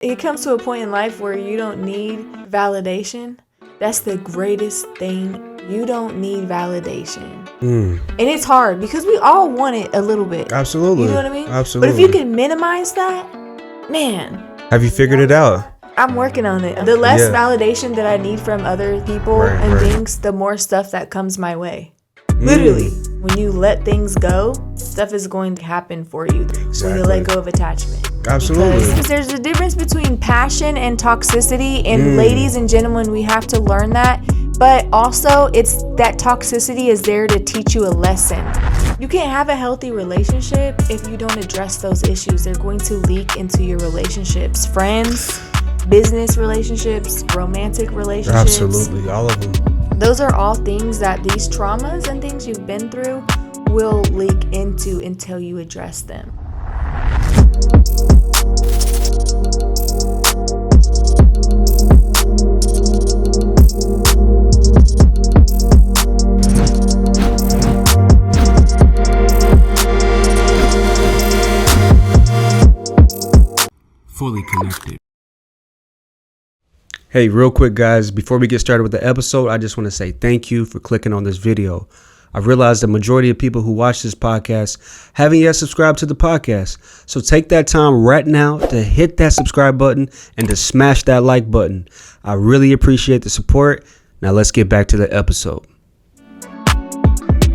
It comes to a point in life where you don't need validation. That's the greatest thing. You don't need validation. And it's hard because we all want it a little bit. Absolutely. You know what I mean? Absolutely. But if you can minimize that, man. Have you figured it out? I'm working on it. The less validation that I need from other people and things, the more stuff that comes my way. Literally, when you let things go, stuff is going to happen for you. When you let go of attachment. Absolutely. Because there's a difference between passion and toxicity. And ladies and gentlemen, we have to learn that. But also, it's that toxicity is there to teach you a lesson. You can't have a healthy relationship if you don't address those issues. They're going to leak into your relationships. Friends, business relationships, romantic relationships. Absolutely, all of them. Those are all things that these traumas and things you've been through will leak into until you address them. Fully connected. Hey, real quick, guys, before we get started with the episode, I just want to say thank you for clicking on this video. I realize the majority of people who watch this podcast haven't yet subscribed to the podcast. So take that time right now to hit that subscribe button and to smash that like button. I really appreciate the support. Now let's get back to the episode.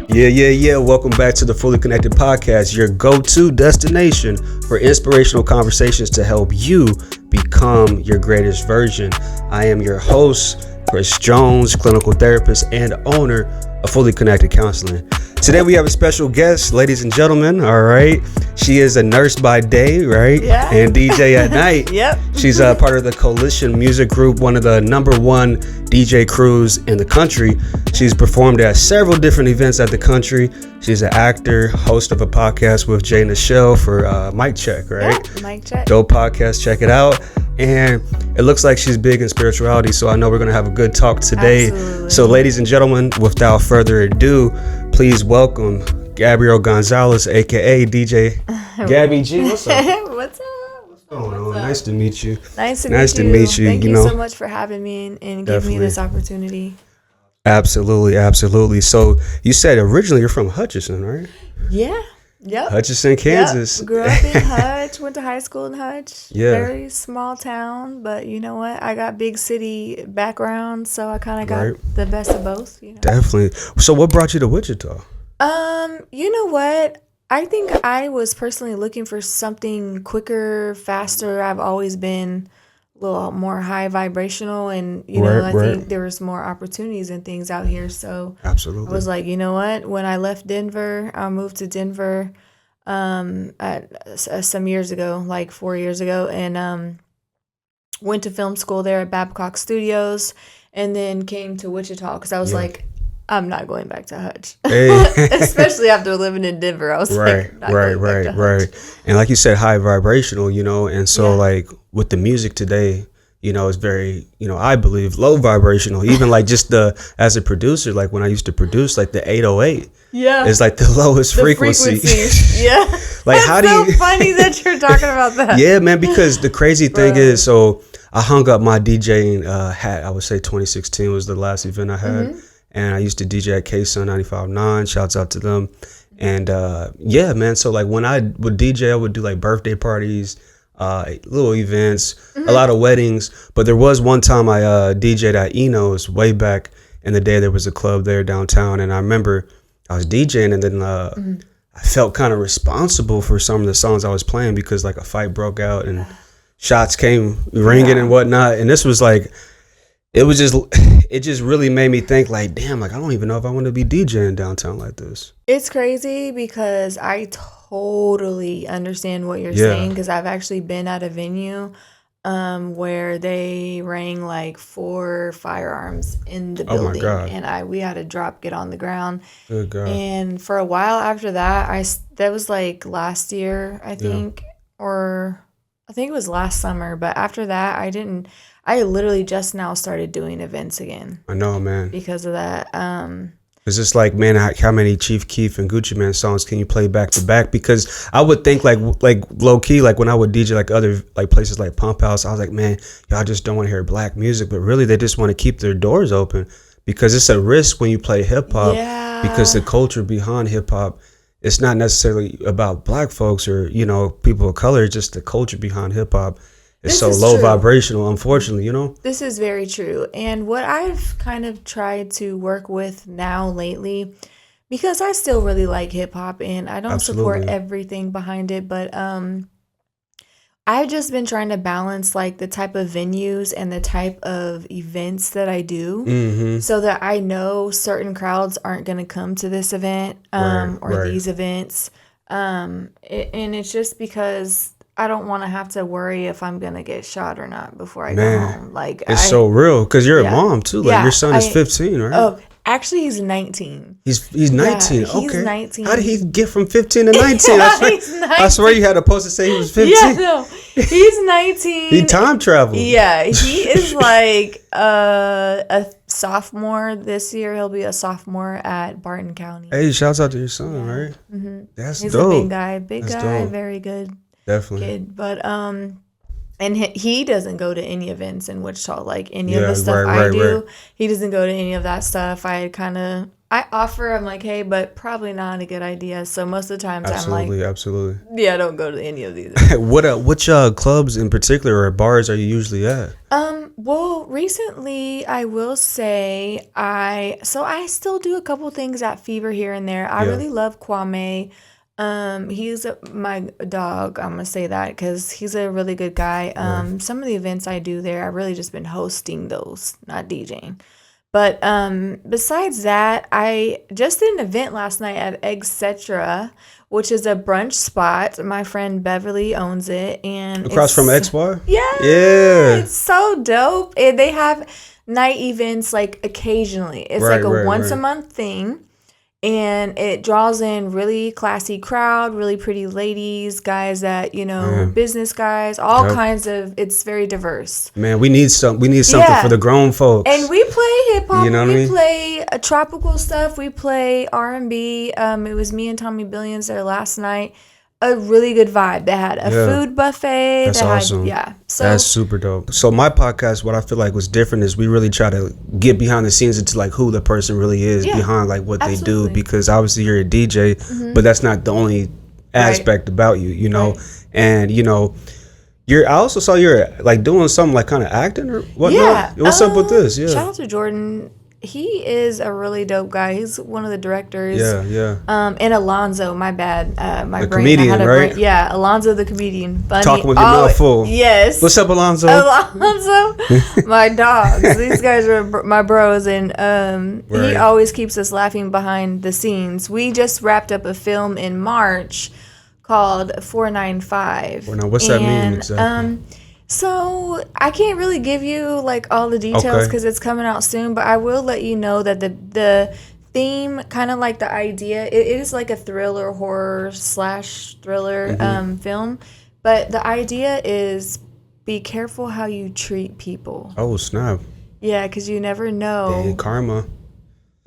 Yeah. Welcome back to the Fully Connected Podcast, your go-to destination for inspirational conversations to help you become your greatest version. I am your host, Chris Jones, clinical therapist and owner of Fully Connected Counseling. Today we have a special guest, ladies and gentlemen. All right. She is a nurse by day, right? Yeah. And DJ at night. Yep. She's a part of the Coalition Music Group, one of the #1 DJ crews in the country. She's performed at several different events at the country. She's an actor, host of a podcast with Jay Nichelle for Mic Check, right? Yeah, Mic Check. Dope podcast. Check it out. And it looks like she's big in spirituality, so I know we're going to have a good talk today. Absolutely. So ladies and gentlemen, without further ado, please welcome Gabrielle Gonzalez, aka DJ Gabby G. What's up? What's up? What's going on? Nice to meet you. Nice to meet you. Thank you know, so much for having me and giving me this opportunity. Absolutely. So you said originally you're from Hutchinson, right? Yeah. Yep. Hutchinson, Kansas. Yep. Grew up in Hutch, went to high school in Hutch. Yeah. Very small town, but you know what? I got big city background, so I kind of got the best of both. You know? Definitely. So what brought you to Wichita? You know what? I think I was personally looking for something quicker, faster. I've always been a little more high vibrational, and you know, I think there was more opportunities and things out here. So absolutely, I was like, you know what? When I left Denver, I moved to Denver some years ago, like 4 years ago, and went to film school there at Babcock Studios, and then came to Wichita because I was like, I'm not going back to Hutch. Hey. Especially after living in Denver. I was right. And like you said, high vibrational, you know, and so like with the music today, you know, it's very, you know, I believe low vibrational. Even like just as a producer, like when I used to produce like the 808. Yeah. It's like the lowest frequency. Yeah. Like That's how do you funny that you're talking about that. Yeah, man, because the crazy thing is, so I hung up my DJing hat. I would say 2016 was the last event I had. Mm-hmm. And I used to DJ at K-Sun 95.9. Shouts out to them. And yeah, man. So like when I would DJ, I would do like birthday parties, little events, a lot of weddings. But there was one time I DJ'd at Eno's way back in the day. There was a club there downtown. And I remember I was DJing and then I felt kind of responsible for some of the songs I was playing because like a fight broke out and shots came ringing and whatnot. And this was like, it just really made me think like, damn, like I don't even know if I want to be DJing downtown like this. It's crazy because I totally understand what you're saying because I've actually been at a venue where they rang like 4 firearms in the building. Oh my God. And we had to get on the ground. Good God. And for a while after that, that was like last year, I think, or I think it was last summer. But after that, I literally just now started doing events again. I know, man. Because of that. Because it's like, man, how many Chief Keef and Gucci Mane songs can you play back to back? Because I would think like low key, like when I would DJ like other like places like Pump House, I was like, man, y'all just don't want to hear black music, but really they just want to keep their doors open, because it's a risk when you play hip hop. Yeah. Because the culture behind hip hop, it's not necessarily about black folks or, you know, people of color. It's just the culture behind hip hop. It's so low vibrational, unfortunately, you know? This is very true. And what I've kind of tried to work with now lately, because I still really like hip hop and I don't support everything behind it, but I've just been trying to balance like the type of venues and the type of events that I do, so that I know certain crowds aren't going to come to this event these events. And it's just because I don't want to have to worry if I'm going to get shot or not before I go home. Like, it's so real, because you're a mom too. Like your son is 15, right? Oh, actually he's 19. He's 19. Yeah, he's okay. 19. How did he get from 15 to 19? I swear you had a post to say he was 15. Yeah, no. He's 19. He time traveled. Yeah, he is like a sophomore this year. He'll be a sophomore at Barton County. Hey, shouts out to your son, right? That's he's dope. He's a big guy, dope. very good. Definitely. Kid. But and he doesn't go to any events in Wichita, like any of the stuff I do. Right. He doesn't go to any of that stuff. I offer, I'm like, hey, but probably not a good idea. So most of the times I'm like, absolutely. Yeah, don't go to any of these. Which clubs in particular or bars are you usually at? Well, recently I will say I still do a couple things at Fever here and there. I really love Kwame. He's my dog. I'm gonna say that because he's a really good guy. Some of the events I do there, I've really just been hosting those, not DJing. But besides that, I just did an event last night at Etc., which is a brunch spot. My friend Beverly owns it, and across from X Bar. Yeah, it's so dope. And they have night events like occasionally. It's like a once a month thing. And it draws in really classy crowd, really pretty ladies, guys that, business guys, all kinds of, it's very diverse. Man, we need something for the grown folks. And we play hip hop, we play tropical stuff, we play R&B. It was me and Tommy Billions there last night. A really good vibe. They had a food buffet. That's awesome. So that's super dope. So my podcast, what I feel like was different is we really try to get behind the scenes into like who the person really is behind like what they do, because obviously you're a DJ, but that's not the only aspect about you, you know. And I also saw you're like doing something like kind of acting or whatnot. What's up with this? Shout out to Jordan. He is a really dope guy. He's one of the directors. And Alonzo, my bad. My brain. Comedian, I had right? Alonzo the comedian. Funny. Talking with your mouth full. Yes. What's up, Alonzo? My dogs. These guys are my bros, and he always keeps us laughing behind the scenes. We just wrapped up a film in March called 495. Well, now, what's that mean exactly? So I can't really give you like all the details because it's coming out soon, but I will let you know that the theme, kind of like the idea, it is like a thriller, horror / thriller film, but the idea is be careful how you treat people. Oh snap! Yeah, because you never know. Dang, karma.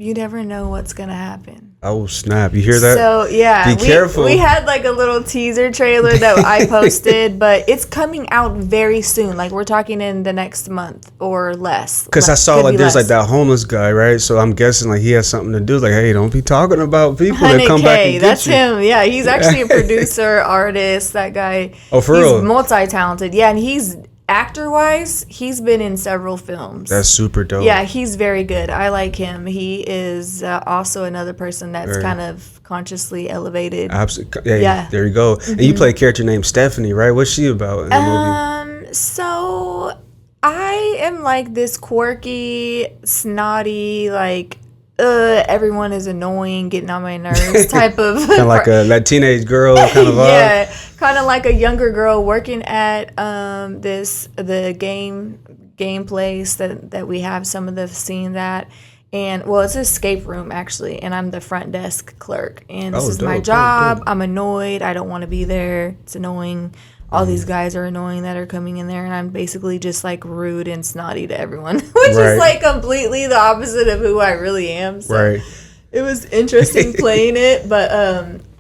You never know what's gonna happen. Oh snap! You hear that? So yeah, be careful. We had like a little teaser trailer that I posted, but it's coming out very soon. Like we're talking in the next month or less. Because I saw like there's like that homeless guy, right? So I'm guessing like he has something to do. Like, hey, don't be talking about people that come back and get that's you. Him. Yeah, he's actually a producer, artist. That guy. Oh, for real? He's multi-talented. Yeah, and he's actor-wise, he's been in several films. That's super dope. Yeah, he's very good. I like him. He is also another person that's kind of consciously elevated. Absolutely. Yeah, there you go. And you play a character named Stephanie, right? What's she about in the movie? So I am like this quirky, snotty, like everyone is annoying, getting on my nerves type of kind of like that teenage girl kind of vibe. Yeah, kind of like a younger girl working at the game place that we have some of the scenes at. And well, it's an escape room actually, and I'm the front desk clerk, and this is my job. I'm annoyed. I don't want to be there. It's annoying. All these guys are annoying that are coming in there, and I'm basically just like rude and snotty to everyone, which is like completely the opposite of who I really am. So. Right. It was interesting playing it, but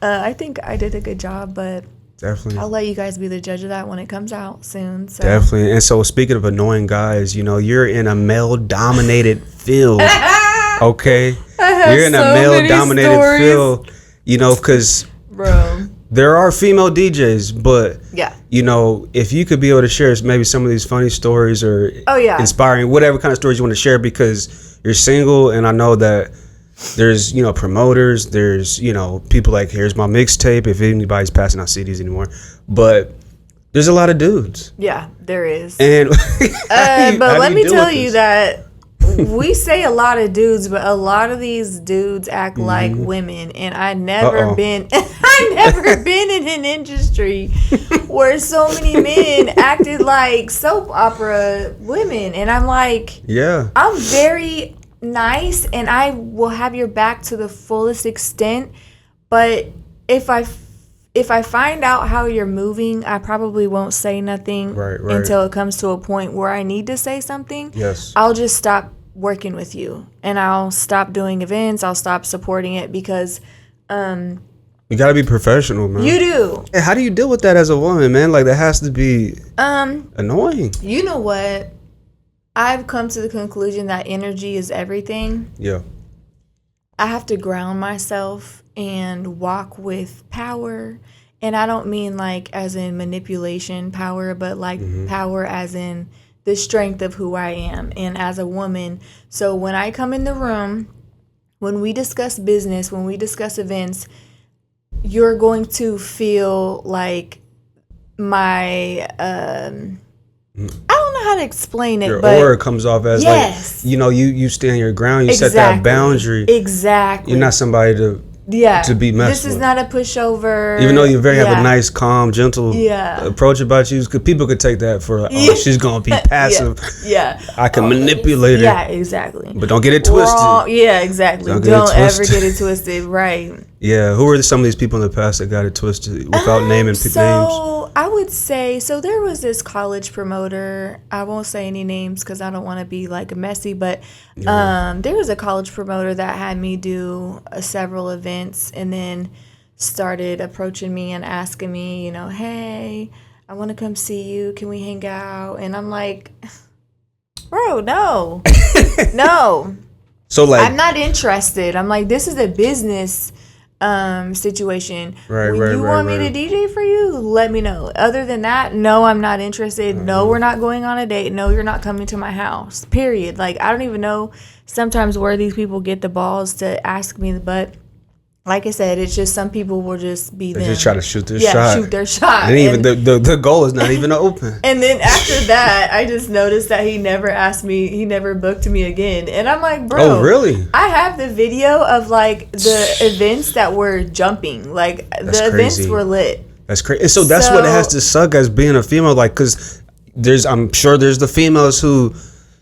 I think I did a good job. But definitely, I'll let you guys be the judge of that when it comes out soon. So. Definitely. And so, speaking of annoying guys, you know, you're in a male-dominated field. Okay, you're in a male-dominated field. You know, because there are female DJs, but you know, if you could be able to share maybe some of these funny stories or inspiring, whatever kind of stories you want to share, because you're single, and I know that there's, you know, promoters, there's, you know, people like, here's my mixtape, if anybody's passing out CDs anymore, but there's a lot of dudes. Yeah, there is. And but let me tell you that we say a lot of dudes, but a lot of these dudes act like women, and I never been in an industry where so many men acted like soap opera women, and I'm like, I'm very nice and I will have your back to the fullest extent, but if I find out how you're moving, I probably won't say nothing until it comes to a point where I need to say something. I'll just stop working with you, and I'll stop doing events, I'll stop supporting it, because you gotta be professional, man. You do. And how do you deal with that as a woman, man? Like, that has to be annoying. You know what? I've come to the conclusion that energy is everything. Yeah. I have to ground myself and walk with power. And I don't mean like as in manipulation power, but like power as in the strength of who I am and as a woman. So when I come in the room, when we discuss business, when we discuss events, you're going to feel like my I don't know how to explain it, but your aura comes off as like, you know, you stand your ground, you set that boundary. Exactly. You're not somebody to be messed with. This is not a pushover. Even though you have a nice, calm, gentle approach about you, because people could take that for she's gonna be passive. I can manipulate her. Yeah, exactly. But don't get it twisted. Yeah, exactly. Don't ever get it twisted. Right. Yeah. Who are some of these people in the past that got it twisted without naming names? I would say, so there was this college promoter. I won't say any names because I don't want to be like messy, but there was a college promoter that had me do several events, and then started approaching me and asking me, you know, hey, I want to come see you. Can we hang out? And I'm like, bro, no, no. So like, I'm not interested. I'm like, this is a business situation. When you want me to DJ for you, let me know. Other than that, no, I'm not interested. No, we're not going on a date. No, you're not coming to my house. Period. Like, I don't even know sometimes where these people get the balls to ask me, but like I said, it's just some people will just be them. They just try to shoot their shot. Shoot their shot. And even the goal is not even open. And then after that, I just noticed that he never asked me, he never booked me again. And I'm like, bro. Oh, really? I have the video of like the events that were jumping. Like, that's the crazy. events were lit. That's crazy. And so that's what it has to suck as being a female. Like, because I'm sure there's the females who,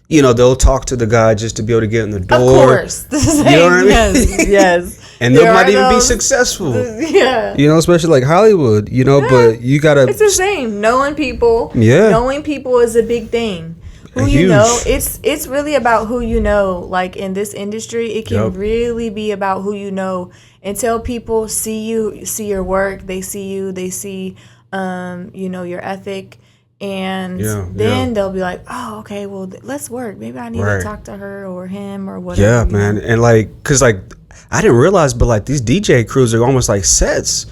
you know, they'll talk to the guy just to be able to get in the door. Of course. You know what I mean? Yes. And they might even be successful. Yeah. You know, especially like Hollywood, you know, but you gotta. It's the same. Knowing people. Yeah. Knowing people is a big thing. Who you know, it's really about who you know. Like, in this industry, it can really be about who you know. Until people see you, see your work, they see you, they see, you know, your ethic. And then they'll be like, oh, okay, well, let's work. Maybe I need to talk to her or him or whatever. Yeah, man. And like, cause like, I didn't realize, but like these DJ crews are almost like sets.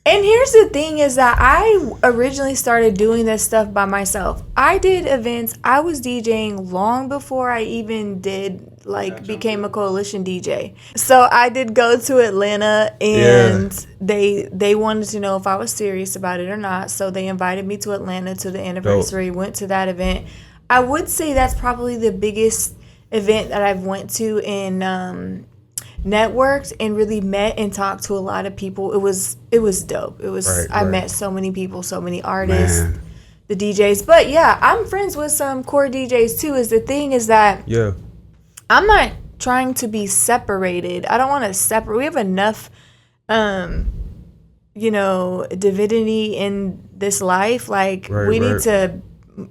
And here's the thing is that I originally started doing this stuff by myself. I did events. I was DJing long before I even became a coalition DJ. So I did go to Atlanta, and they wanted to know if I was serious about it or not. So they invited me to Atlanta to the anniversary, went to that event. I would say that's probably the biggest event that I've went to in networked and really met and talked to a lot of people. It was dope. It was I met so many people, so many artists, the DJs. But yeah, I'm friends with some core DJs too. Is the thing is that I'm not trying to be separated. I don't want to separate. We have enough you know, divinity in this life. Like, we need to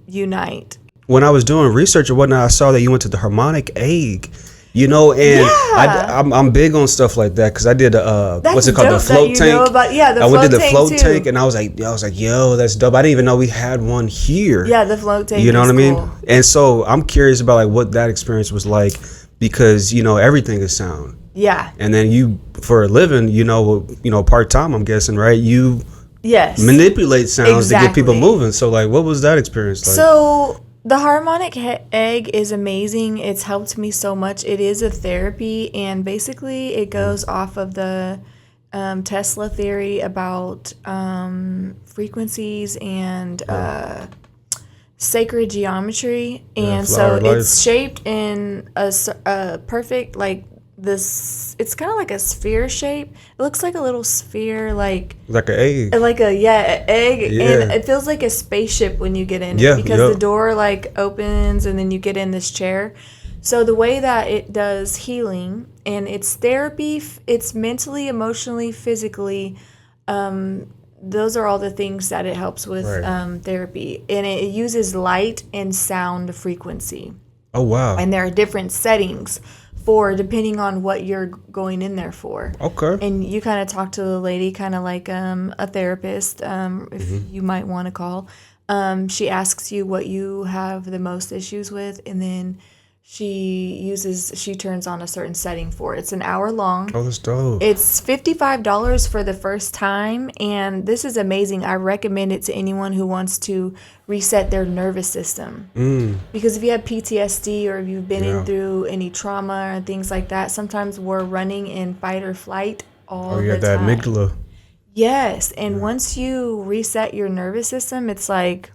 unite. When I was doing research or whatnot, I saw that you went to the Harmonic Egg. You know, and I'm big on stuff like that because I did what's it called, the float tank. I went to the float tank, and I was like, yo, that's dope. I didn't even know we had one here. Yeah, the float tank. You know what I mean? Cool. And so I'm curious about like what that experience was like because everything is sound. Yeah. And then you, for a living, part time, I'm guessing, right? You manipulate sounds to get people moving. So like, what was that experience like? So the Harmonic Egg is amazing. It's helped me so much. It is a therapy, and basically it goes off of the Tesla theory about frequencies and sacred geometry. And so it's shaped in a perfect, like this, it's kind of like a sphere shape. It looks like a little sphere, like an egg. Like an egg. Yeah. And it feels like a spaceship when you get in it because the door like opens and then you get in this chair. So the way that it does healing, and it's therapy, it's mentally, emotionally, physically, those are all the things that it helps with therapy. And it uses light and sound frequency. Oh, wow. And there are different settings for depending on what you're going in there for. Okay. And you kind of talk to the lady kind of like a therapist, if you might want to call. She asks you what you have the most issues with, and then she turns on a certain setting for it. It's an hour long. Oh, that's dope. It's $55 for the first time, and this is amazing. I recommend it to anyone who wants to reset their nervous system. Because if you have PTSD or if you've been in through any trauma or things like that, sometimes we're running in fight or flight all the time. That amygdala. Yes, and once you reset your nervous system, it's like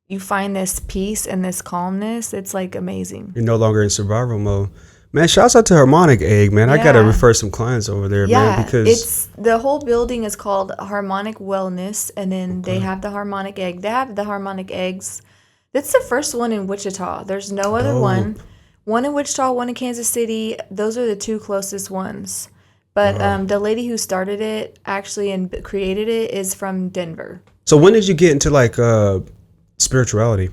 you find this peace and this calmness. It's like amazing. You're no longer in survival mode. Man, shouts out to Harmonic Egg, man. I got to refer some clients over there, man. Because the whole building is called Harmonic Wellness, and then they have the Harmonic Egg. They have the Harmonic Eggs. That's the first one in Wichita. There's no other one. One in Wichita, one in Kansas City. Those are the two closest ones. But the lady who started it actually and created it is from Denver. So when did you get into like spirituality?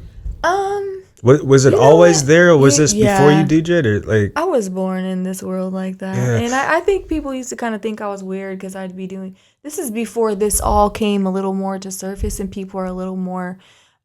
Was it always there, or was this before you DJ'd, or like? I was born in this world like that, and I think people used to kind of think I was weird because I'd be doing. This is before this all came a little more to surface, and people are a little more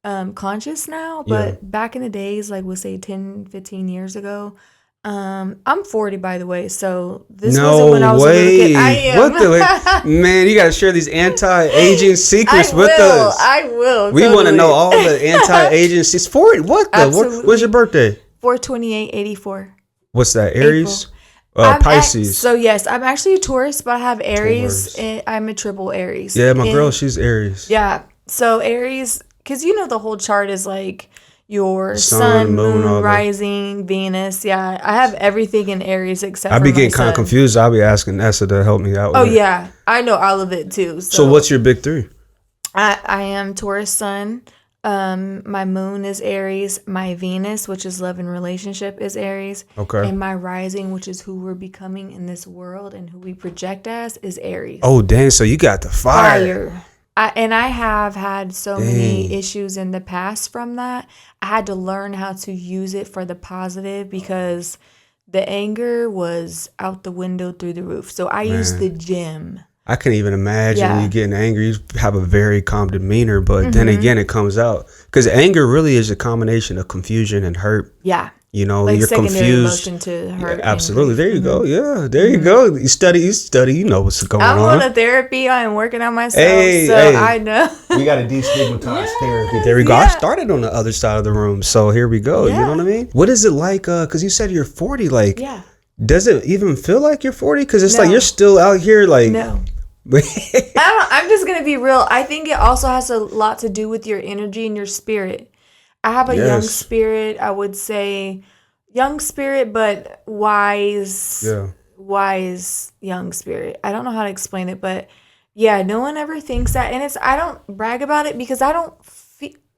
conscious now. But back in the days, like we'll say 10, 15 years ago. I'm 40, by the way, so this wasn't when I was a little kid. I am. What the man? You gotta share these anti-aging secrets with us. I will. We want to know all the anti-aging secrets. 40. What the? Absolutely. What's your birthday? 4/28/84. What's that? Aries. Pisces. So yes, I'm actually a Taurus, but I have Aries. And I'm a triple Aries. Yeah, my girl, she's Aries. Yeah. So Aries, because the whole chart is like your sun, moon, rising, Venus. Yeah, I have everything in Aries except for my sun. I be getting kind of confused. I'll be asking Nessa to help me out. Oh, yeah. I know all of it, too. So what's your big three? I am Taurus sun. My moon is Aries. My Venus, which is love and relationship, is Aries. Okay. And my rising, which is who we're becoming in this world and who we project as, is Aries. Oh, dang. So you got the fire. I have had so many issues in the past from that. I had to learn how to use it for the positive because the anger was out the window through the roof. So I used the gym. I can't even imagine when you getting angry. You have a very calm demeanor, but then again, it comes out. Because anger really is a combination of confusion and hurt. Yeah. Like you're confused. Emotion to hurt. Yeah, absolutely. There you go. Yeah, there you go. You study. You know what's going on. I'm on a therapy. I'm working on myself. I know. We got to destigmatize therapy. There we go. I started on the other side of the room, so here we go. You know what I mean? What is it like? Because you said you're 40. Like, does it even feel like you're 40? Because it's like you're still out here. Like, no. I'm just gonna be real. I think it also has a lot to do with your energy and your spirit. I have a young spirit. I would say young spirit, but wise young spirit. I don't know how to explain it, but no one ever thinks that. And I don't brag about it because I don't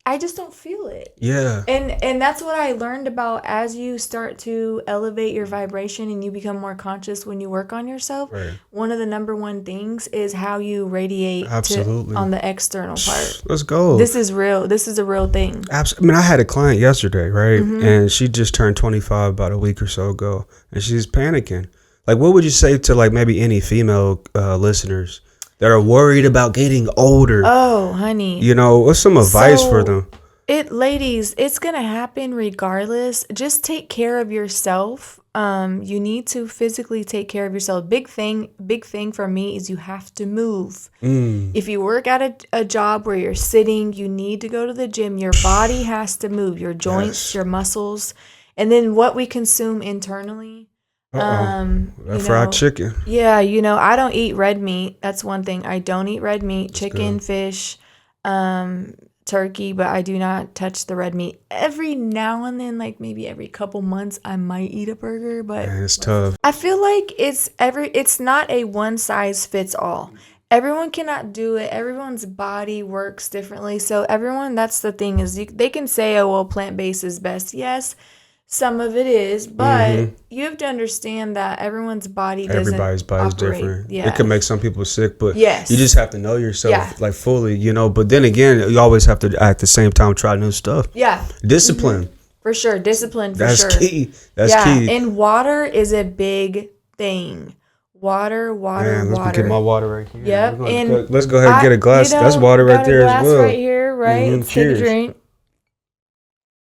I just don't feel it. Yeah. And that's what I learned about as you start to elevate your vibration and you become more conscious when you work on yourself. Right. One of the number one things is how you radiate on the external part. Let's go. This is real. This is a real thing. Absolutely. I mean, I had a client yesterday, right? And she just turned 25 about a week or so ago, and she's panicking. Like, what would you say to like maybe any female listeners that are worried about getting older? Oh, honey. You know, what's some advice for them? Ladies, it's going to happen regardless. Just take care of yourself. You need to physically take care of yourself. Big thing for me is you have to move. If you work at a job where you're sitting, you need to go to the gym. Your body has to move, your joints, your muscles, and then what we consume internally. Fried chicken. Yeah, I don't eat red meat. That's one thing. I don't eat red meat, chicken, fish, turkey, but I do not touch the red meat. Every now and then, like maybe every couple months, I might eat a burger, but man, it's tough. I feel like it's not a one size fits all. Everyone cannot do it. Everyone's body works differently. So that's the thing is they can say, oh, well, plant-based is best. Yes. Some of it is, but you have to understand that everybody's body is different. Yeah. It can make some people sick, but yes. You just have to know yourself like fully, But then again, you always have to at the same time try new stuff. Yeah. Discipline. For sure. Discipline for That's sure. Key. That's key. And water is a big thing. Water. Let's get my water right here. Yep. Let's go ahead and get a glass. That's water right there as well. Right here, right? Let's take a drink.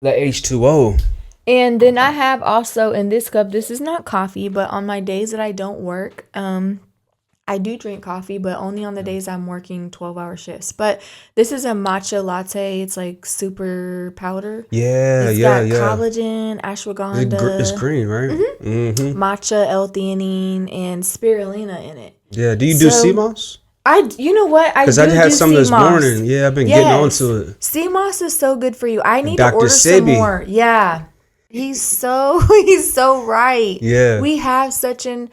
The H2O. And then I have also in this cup, this is not coffee, but on my days that I don't work, I do drink coffee, but only on the days I'm working 12-hour shifts. But this is a matcha latte. It's like super powder. Yeah, it's got collagen, ashwagandha. It's green, right? Matcha, L-theanine, and spirulina in it. Yeah. Do you do sea moss? You know what? Because I had some this morning. Yeah, I've been getting onto it. Sea moss is so good for you. I need to order some more. Yeah. He's so right. Yeah. We have such an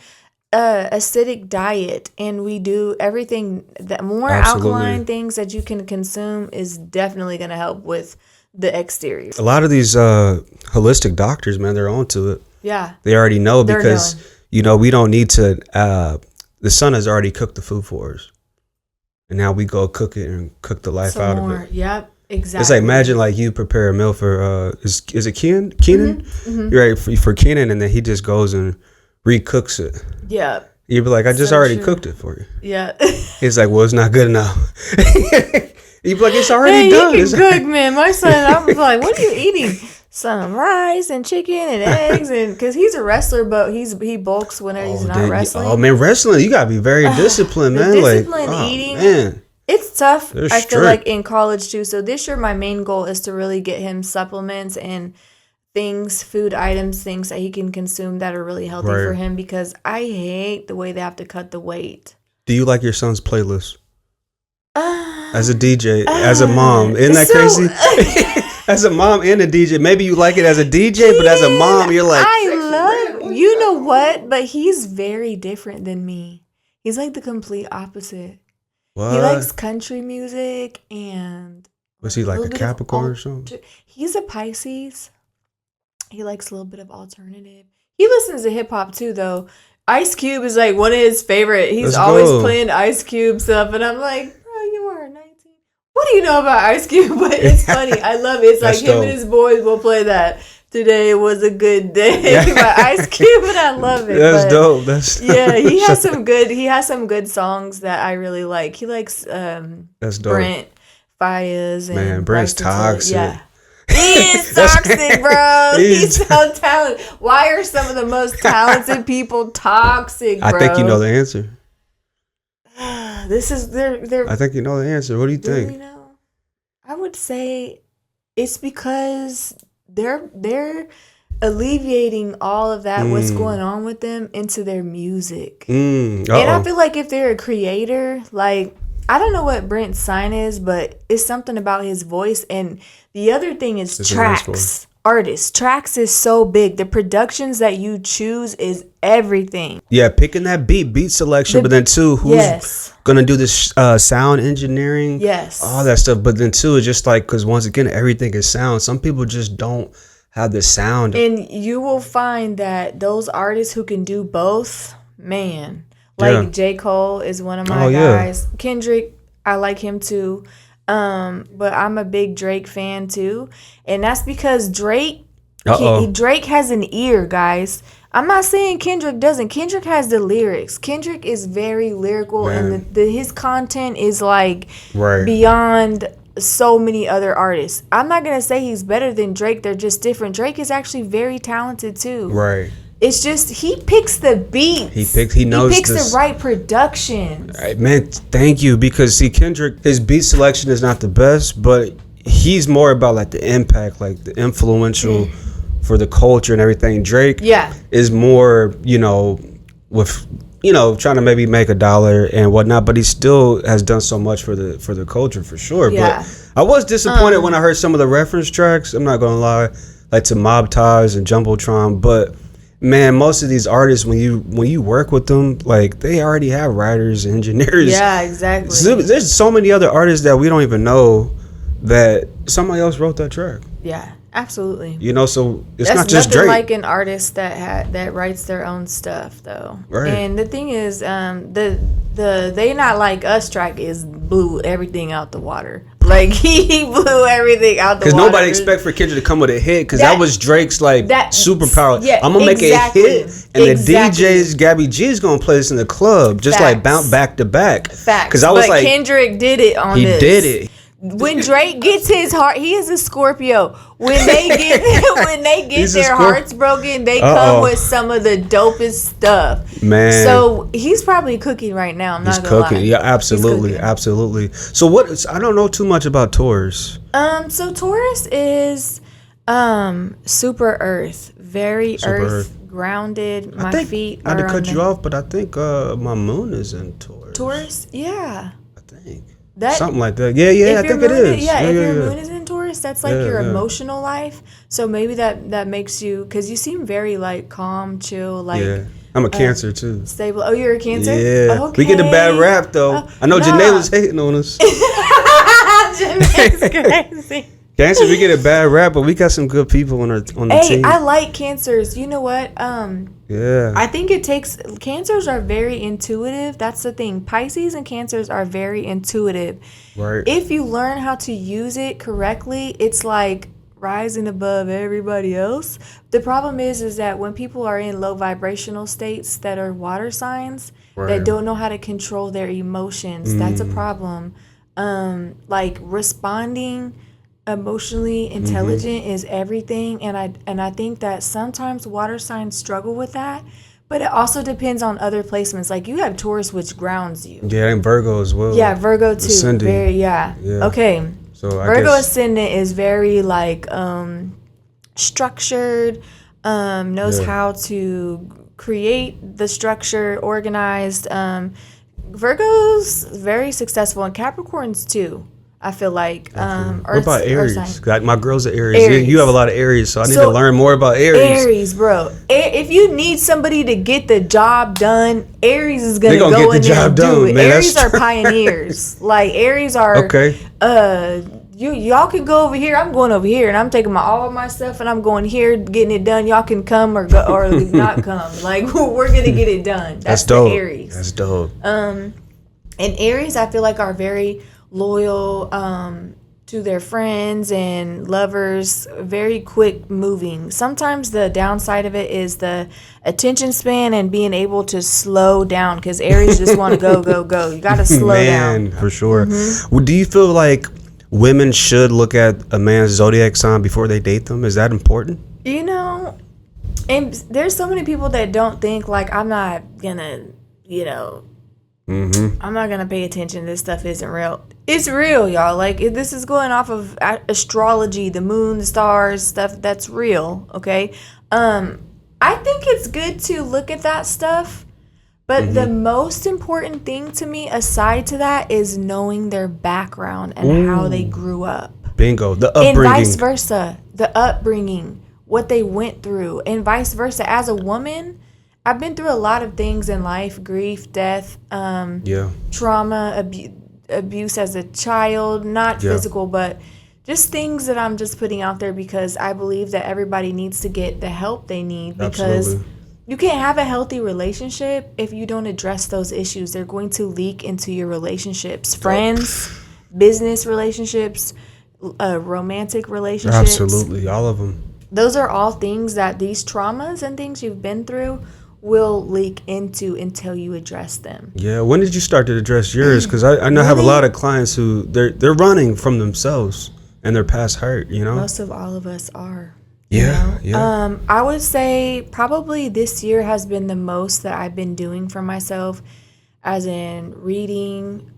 acidic diet, and we do everything that more alkaline things that you can consume is definitely going to help with the exterior. A lot of these holistic doctors, man, they're onto it. Yeah. They already know because we don't need to. The sun has already cooked the food for us, and now we go cook it and cook the life out of it. Yep. Exactly. It's like imagine like you prepare a meal for is it Keenan? You're right for Keenan, and then he just goes and recooks it. Yeah. You'd be like, I just already cooked it for you. Yeah. He's like, well, it's not good enough. You'd be like, it's already done. You can cook, man. My son, I was like, what are you eating? Some rice and chicken and eggs, and because he's a wrestler, but he bulks whenever he's not wrestling. Oh man, wrestling, you gotta be very disciplined, man. Disciplined eating. Man. It's tough. I feel like in college too. So this year, my main goal is to really get him supplements and food items, things that he can consume that are really healthy for him. Because I hate the way they have to cut the weight. Do you like your son's playlist? As a DJ, as a mom, isn't that crazy? As a mom and a DJ, maybe you like it as a DJ, but as a mom, you're like, you know what? But he's very different than me. He's like the complete opposite. What? He likes country music and... Was he like a Capricorn or something? He's a Pisces. He likes a little bit of alternative. He listens to hip hop too, though. Ice Cube is like one of his favorite. He's always playing Ice Cube stuff, and I'm like, bro, you are 19. What do you know about Ice Cube? But it's funny. I love it. It's like him and his boys will play that. Today was a good day by Ice Cube, and I love it. That's dope. He has some good songs that I really like. He likes that's dope. Brent Fayez and man, Brent's toxic. Yeah. He's toxic, bro. He's so talented. Why are some of the most talented people toxic, bro? I think you know the answer. They're I think you know the answer. What do you think? You know, I would say it's because they're alleviating all of that what's going on with them into their music. And I feel like if they're a creator, like I don't know what Brent's sign is, but it's something about his voice. And the other thing is tracks. artists. Tracks is so big. The productions that you choose is everything. Yeah, picking that beat selection, but then too, who's gonna do this sound engineering? Yes, all that stuff. But then too, it's just like, because once again, everything is sound. Some people just don't have the sound, and you will find that those artists who can do both, man, like J. Cole is one of my guys. Kendrick, I like him too. But I'm a big Drake fan too, and that's because Drake has an ear, guys. I'm not saying Kendrick doesn't. Kendrick has the lyrics. Kendrick is very lyrical, and his content is like beyond so many other artists. I'm not gonna say he's better than Drake. They're just different. Drake is actually very talented too. Right. It's just he picks the beats. He knows the right productions. Right, man, thank you. Because see, Kendrick, his beat selection is not the best, but he's more about like the impact, like the influential for the culture and everything. Drake is more, with trying to maybe make $1 and whatnot, but he still has done so much for the culture for sure. But I was disappointed when I heard some of the reference tracks. I'm not gonna lie, like to Mob Ties and Jumbotron, but man, most of these artists, when you work with them, like they already have writers, engineers. Yeah, exactly. There's so many other artists that we don't even know that somebody else wrote that track. Yeah, absolutely. So it's not just Drake. That's nothing like an artist that writes their own stuff, though. Right. And the thing is, the They Not Like Us track blew everything out the water. Like he blew everything out the water. Because nobody expect for Kendrick to come with a hit, because that was Drake's superpower. Yeah, I'm gonna make a hit, and the DJ's Gabby G is gonna play this in the club, just like bounce back to back. Facts. Because but Kendrick did it on this. He did it. When Drake gets his heart, he is a Scorpio. When they get their hearts broken, they come with some of the dopest stuff. Man, so he's probably cooking right now. I'm not gonna lie. Yeah, absolutely. So I don't know too much about Taurus. So Taurus is super Earth, very Earth, grounded. My feet. I had to cut you off, but I think my moon is in Taurus. Taurus, yeah. I think. Something like that. Yeah, I think it is. If your moon is in Taurus, that's like your emotional life. So maybe that makes you, because you seem very like calm, chill, like. Yeah. I'm a Cancer too. Stable. Oh, you're a Cancer? Yeah. Okay. We get a bad rap though. I know Janae hating on us. Janae's crazy. Cancer, we get a bad rap, but we got some good people on the team. I like Cancers. You know what? Yeah. I think Cancers are very intuitive. That's the thing. Pisces and Cancers are very intuitive. Right. If you learn how to use it correctly, it's like rising above everybody else. The problem is that when people are in low vibrational states that are water signs that don't know how to control their emotions, that's a problem. Like responding emotionally intelligent is everything, and I think that sometimes water signs struggle with that, but it also depends on other placements. Like you have Taurus, which grounds you. Yeah, and Virgo as well. Yeah, Virgo too. Ascending. Very okay. So Virgo ascendant is very like structured, knows how to create the structure, organized. Virgo's very successful, and Capricorns too. I feel like what about Aries? My girl's an Aries. You have a lot of Aries, so I need to learn more about Aries. Aries, bro. If you need somebody to get the job done, Aries is gonna go in there and do it. Man, Aries are pioneers. Like Aries are y'all can go over here. I'm going over here, and I'm taking all of my stuff, and I'm going here, getting it done. Y'all can come or go or not come. Like we're gonna get it done. That's dope. The Aries. That's dope. And Aries, I feel like are very loyal to their friends and lovers, very quick moving. Sometimes the downside of it is the attention span and being able to slow down, because Aries just want to go. You got to slow down. For sure. Well, do you feel like women should look at a man's zodiac sign before they date them? Is that important? And there's so many people that don't think, like, I'm not gonna, I'm not gonna pay attention. This stuff isn't real. It's real, y'all. Like this is going off of astrology, the moon, the stars, stuff that's real. Okay. I think it's good to look at that stuff, but the most important thing to me, aside to that, is knowing their background and how they grew up. Bingo. The upbringing. And vice versa. the upbringing, what they went through, and vice versa. As a woman, I've been through a lot of things in life: grief, death, trauma, abuse as a child, not physical, but just things that I'm just putting out there because I believe that everybody needs to get the help they need, because you can't have a healthy relationship if you don't address those issues. They're going to leak into your relationships, friends, business relationships, romantic relationships. Absolutely, all of them. Those are all things that these traumas and things you've been through will leak into until you address them. Yeah, when did you start to address yours? Because I know I have a lot of clients who they're running from themselves and their past hurt, you know? Most of all of us are. Yeah, I would say probably this year has been the most that I've been doing for myself, as in reading,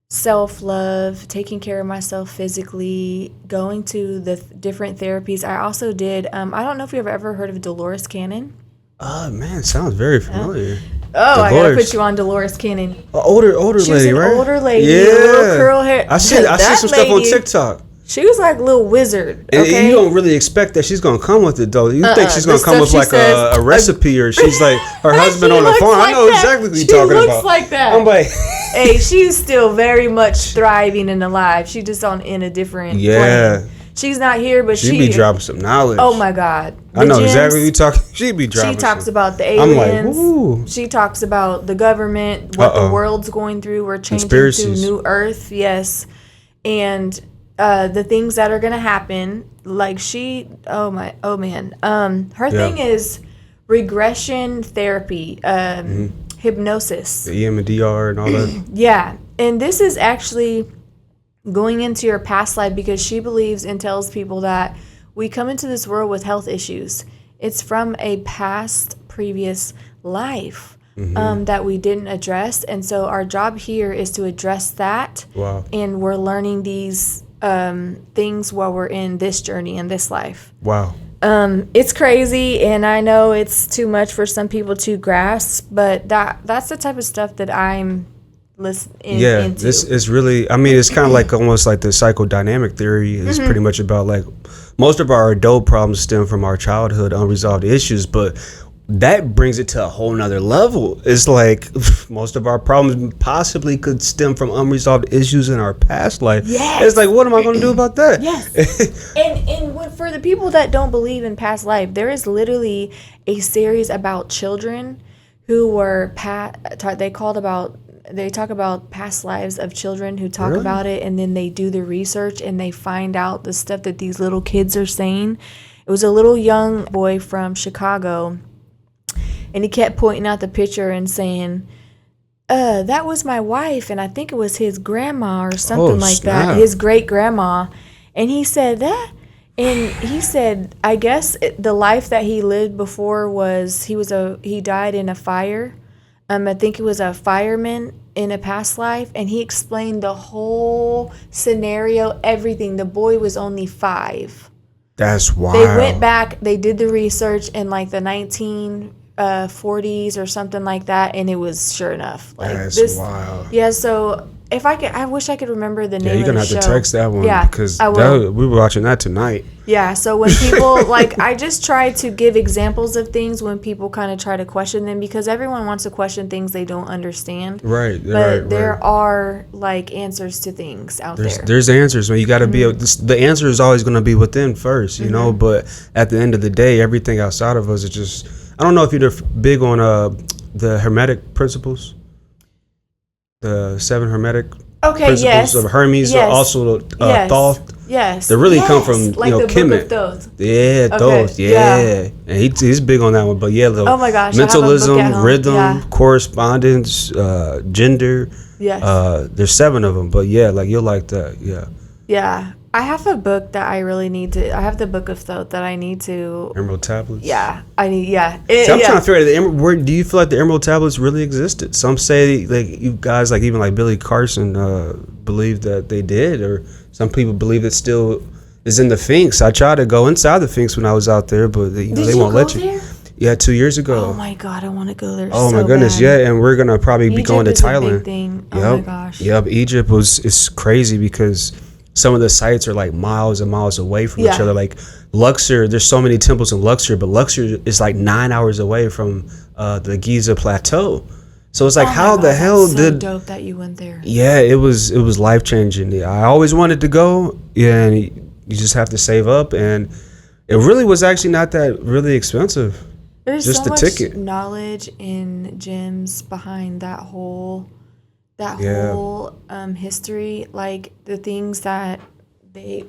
self-love, taking care of myself physically, going to the different therapies. I also did, I don't know if you've ever heard of Dolores Cannon. Man, sounds very familiar. Oh, Dolores. I gotta put you on Dolores Cannon. Older She was lady, an right? older lady, Yeah, little curl hair. I see some stuff on TikTok. She was like a little wizard. Okay? And you don't really expect that she's gonna come with it though. You think she's gonna come with like a recipe, or she's like her husband on the farm. Like I know exactly what you're talking about. She looks like that. I'm like, hey, she's still very much thriving and alive. She's just in a different plane. She's not here, but she be dropping some knowledge. Oh my God. I know exactly what you're talking. She be dropping. She talks about the I'm aliens. like, ooh. She talks about the government, what the world's going through. We're changing to new earth. Yes. And the things that are going to happen. Like her thing is regression therapy, hypnosis. The EMDR and all that. Yeah. And this is actually going into your past life, because she believes and tells people that we come into this world with health issues. It's from a previous life that we didn't address. And so our job here is to address that. Wow. And we're learning these things while we're in this journey in this life. Wow. It's crazy, and I know it's too much for some people to grasp, but that's the type of stuff that I'm into. This is really, I mean, it's kind of like almost like the psychodynamic theory is pretty much about like most of our adult problems stem from our childhood unresolved issues, but that brings it to a whole nother level. It's like most of our problems possibly could stem from unresolved issues in our past life. Yes. It's like, what am I going to do about that? Yes. and for the people that don't believe in past life, there is literally a series about children who were they talk about past lives of children who talk about it, and then they do the research and they find out the stuff that these little kids are saying. It was a little young boy from Chicago, and he kept pointing out the picture and saying, that was my wife, and I think it was his grandma or something that, his great grandma. And he said that, and he said, I guess the life that he lived before was he died in a fire. I think it was a fireman in a past life, and he explained the whole scenario, everything. The boy was only 5. That's wild. They went back, they did the research in like the 1940s or something like that, and it was sure enough. Like that's wild. Yeah, so if I wish I could remember the name of the show. You're going to have to text that one, because we were watching that tonight. Yeah, so when people, like, I just try to give examples of things when people kind of try to question them, because everyone wants to question things they don't understand. Right. But there are, like, answers to things out there. There's answers, man. You got to be, the answer is always going to be within first, you know, but at the end of the day, everything outside of us is just, I don't know if you're big on the Hermetic principles. The 7 Hermetic principles of Hermes, also Thoth. Yes. They really come from, like the Kemet. Book of Thoth. Yeah, Thoth. Yeah. And he's big on that one. But yeah, oh my gosh, mentalism, rhythm, correspondence, gender. Yes. There's 7 of them. But yeah, like you'll like that. Yeah. Yeah. I have a book that I really need to. I have the Book of Thoth that I need to. Emerald tablets. Yeah, I need. Yeah. So I'm trying to figure out where do you feel like the Emerald tablets really existed? Some say like you guys, like even like Billy Carson, believe that they did, or some people believe it still is in the Sphinx. I tried to go inside the Sphinx when I was out there, but they won't let you. There? Yeah, 2 years ago. Oh my God, I want to go there. Oh my goodness, bad. yeah, and we're gonna probably be going to Thailand. A big thing. Oh my gosh. Yep, Egypt is crazy because some of the sites are like miles and miles away from Yeah. each other. Like Luxor, there's so many temples in Luxor, but Luxor is like 9 hours away from the Giza Plateau. So it's like, Oh my how God, the hell that's so did? dope that you went there. Yeah, it was life changing. I always wanted to go. Yeah, and you just have to save up, and it really was actually not that really expensive. There's Just so the much ticket. knowledge and gems behind that whole Yeah. history. Like the things that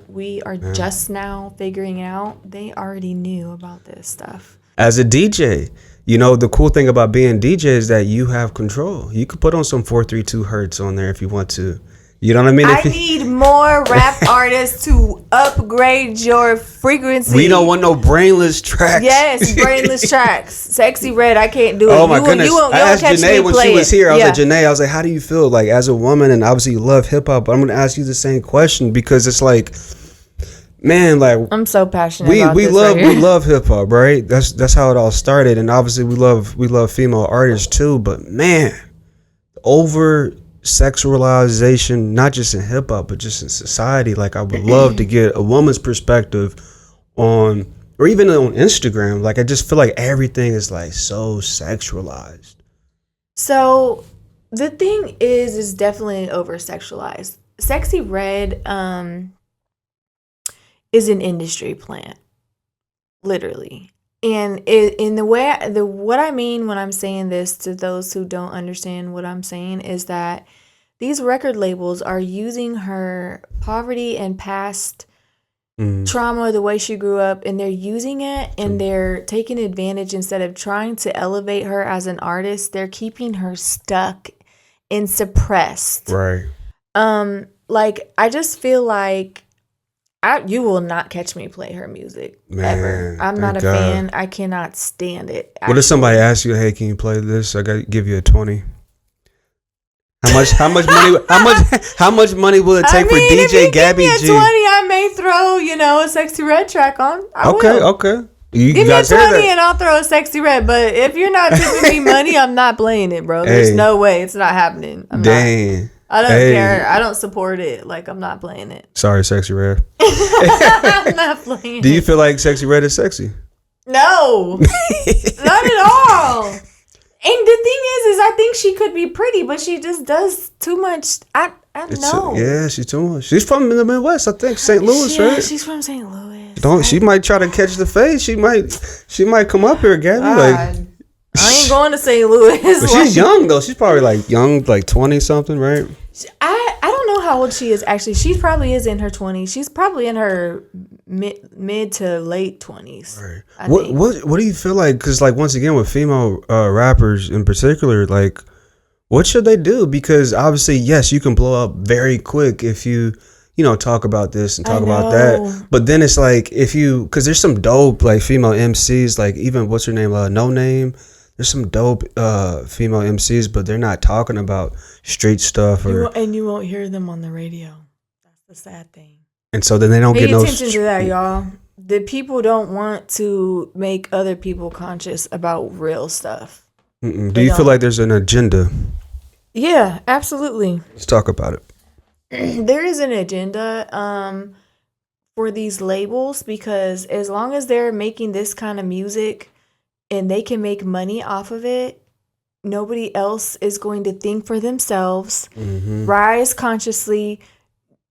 we are just now figuring out, they already knew about this stuff. As a DJ, you know, the cool thing about being DJ is that you have control. You could put on some 432 hertz on there if you want to. You know what I mean? I need more rap artists to upgrade your frequency. We don't want no brainless tracks. Yes, brainless tracks. Sexy Red, I can't do it. Oh my goodness. I asked Janae when she was here. I was like, Janae, I was like, how do you feel like as a woman? And obviously you love hip hop, but I'm going to ask you the same question because it's like, man, like I'm so passionate about we this love right here. we love hip hop, right? That's how it all started, and obviously we love female artists too. But man, over sexualization, not just in hip hop, but just in society. Like I would love to get a woman's perspective on, or even on Instagram. Like I just feel like everything is like so sexualized. So the thing is definitely over sexualized. Sexy Red is an industry plant, literally. And what I mean when I'm saying this to those who don't understand what I'm saying is that these record labels are using her poverty and past trauma, the way she grew up, and they're using it and they're taking advantage. Instead of trying to elevate her as an artist, they're keeping her stuck and suppressed. Right. Like I just feel like you will not catch me play her music ever. I'm not a fan. I cannot stand it. Actually. What if somebody asks you, "Hey, can you play this? I got to give you a 20." How much money will it take for DJ Gabby G? Give me a 20, I may throw, a Sexy Red track on. I will. Okay. You give me a 20 that? And I'll throw a Sexy Red. But if you're not tipping me money, I'm not playing it, bro. There's no way. It's not happening. Dang. I don't care. I don't support it. Like, I'm not playing it. Sorry, Sexy Red. I'm not playing it. Do you feel like Sexy Red is sexy? No. Not at all. And the thing is I think she could be pretty, but she just does too much. I know. Yeah, she's too much. She's from the Midwest, I think. St. Louis, right? Yeah, she's from St. Louis. She might try to catch the fade. She might come up here, Gabby. Like, I ain't going to St. Louis. But she's young though. She's probably like young, like 20 something, right? I don't know how old she is actually. She probably is in her 20s. She's probably in her mid to late 20s. Right. What do you feel like? Because like once again with female rappers in particular, like what should they do? Because obviously, yes, you can blow up very quick if you talk about this and talk about that. But then it's like because there's some dope like female MCs, like even what's her name, No Name. There's some dope female MCs, but they're not talking about street stuff. And you won't hear them on the radio. That's the sad thing. And so then they don't get no... Pay attention to that, y'all. The people don't want to make other people conscious about real stuff. Do you feel like there's an agenda? Yeah, absolutely. Let's talk about it. There is an agenda for these labels because as long as they're making this kind of music and they can make money off of it, nobody else is going to think for themselves, rise consciously,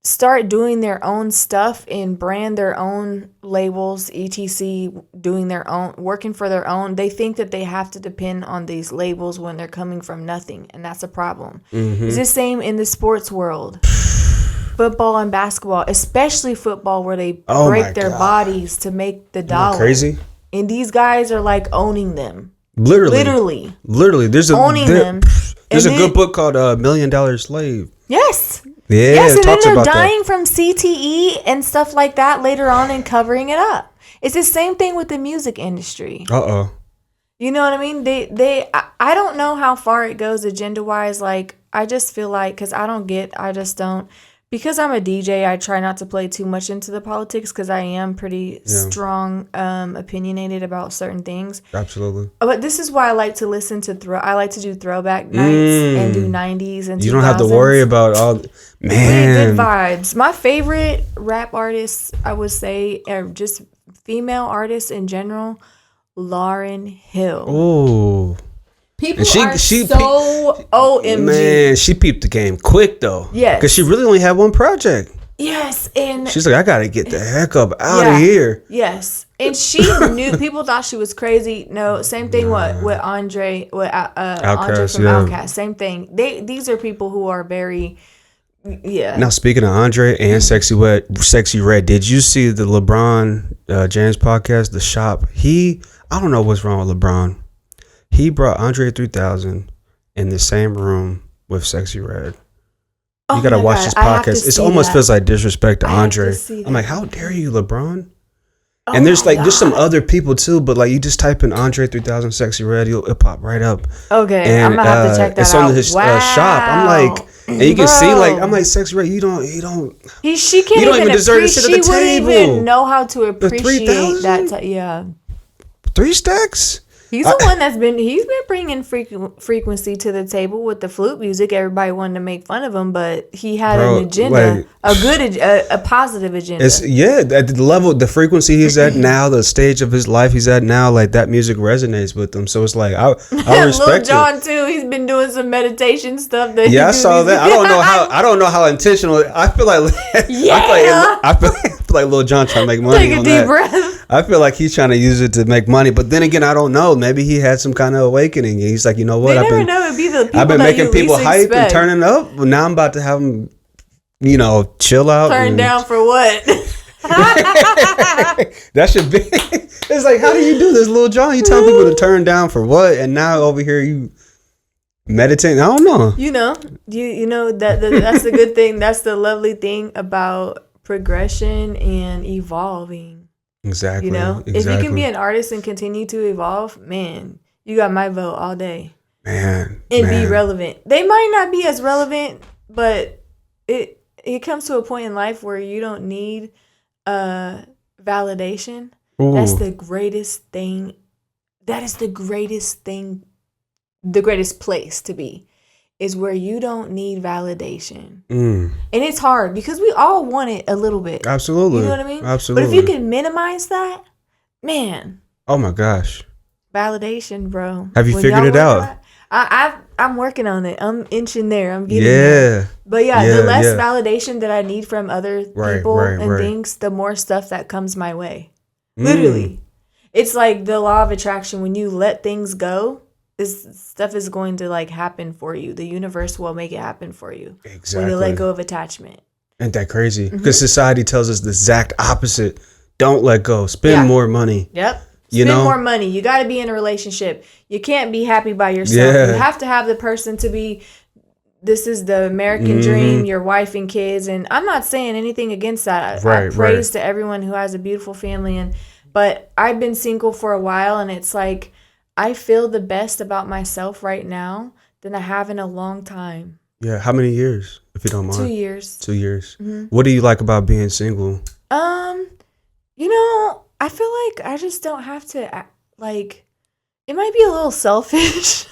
start doing their own stuff and brand their own labels, etc., doing their own, working for their own. They think that they have to depend on these labels when they're coming from nothing, and that's a problem. It's the same in the sports world. Football and basketball, especially football, where they break their bodies to make the dollar. Crazy. And these guys are like owning them. Literally. There's a good book called $1 Million Slave. Yes. Yeah. Yes, and then they're dying from CTE and stuff like that later on and covering it up. It's the same thing with the music industry. You know what I mean? I don't know how far it goes agenda wise. Like I just feel like, because I just don't. because I'm a DJ, I try not to play too much into the politics because I am pretty strong, opinionated about certain things. Absolutely. But this is why I like to listen to I like to do throwback nights and do 90s and 2000s. You don't have to worry about all. Man. Really good vibes. My favorite rap artists, I would say, are just female artists in general. Lauryn Hill. Ooh. People are so OMG. Man, she peeped the game quick though. Yes. Because she really only had one project. Yes, and she's like, I gotta get the heck up out of here. Yes, and she knew. People thought she was crazy. No, same thing. With Andre, with Andre from Outkast. Same thing. These are people who are very. Yeah. Now speaking of Andre and Sexy Red, did you see the LeBron James podcast, The Shop? I don't know what's wrong with LeBron. He brought Andre 3000 in the same room with Sexy Red. You gotta watch this podcast. It almost feels like disrespect to Andre. I'm like, how dare you, LeBron? And there's some other people too, but like you just type in Andre 3000 Sexy Red, it'll pop right up. Okay, and, I'm gonna have to check that out. It's on his shop. I'm like, and you can see like, I'm like, Sexy Red, you don't. She can't even deserve to sit at the table. She wouldn't even know how to appreciate that. Yeah. 3 stacks. He's the one he's been bringing frequency to the table with the flute music. Everybody wanted to make fun of him, but he had an agenda, a positive agenda. At the level, the frequency he's at now, the stage of his life he's at now, like that music resonates with him. So it's like, I respect Lil Jon too. He's been doing some meditation stuff. I saw that. I don't know how intentional. I feel like, I feel like Lil Jon trying to make money. Take a deep breath. I feel like he's trying to use it to make money, but then again, I don't know. Maybe he had some kind of awakening. He's like, you know what? I've been making people hype and turning up. Well, now I'm about to have them, chill out. Turn down for what? That should be. It's like, how do you do this, Lil Jon? You tell people to turn down for what, and now over here you meditating. I don't know. You know that's the good thing. That's the lovely thing about progression and evolving. Exactly. If you can be an artist and continue to evolve, man, you got my vote all day. Man. Be relevant. They might not be as relevant, but it comes to a point in life where you don't need validation. Ooh. That's the greatest thing. That is the greatest thing. The greatest place to be is where you don't need validation. And it's hard because we all want it a little bit. Absolutely. You know what I mean? Absolutely. But if you can minimize that, man. Oh my gosh. Validation, bro. Have you figured it out? I'm working on it. I'm inching there. I'm getting there. But the less validation that I need from other people and things, the more stuff that comes my way. Literally. It's like the law of attraction. When you let things go, this stuff is going to happen for you. The universe will make it happen for you. Exactly. When you let go of attachment. Ain't that crazy? Because society tells us the exact opposite. Don't let go. Spend more money. Yep. Spend more money. You got to be in a relationship. You can't be happy by yourself. You have to have the person to be. This is the American dream, your wife and kids. And I'm not saying anything against that. I praise to everyone who has a beautiful family. But I've been single for a while, and it's like, I feel the best about myself right now than I have in a long time. Yeah. How many years, if you don't mind? 2 years. 2 years. Mm-hmm. What do you like about being single? I feel like I just don't have to, it might be a little selfish.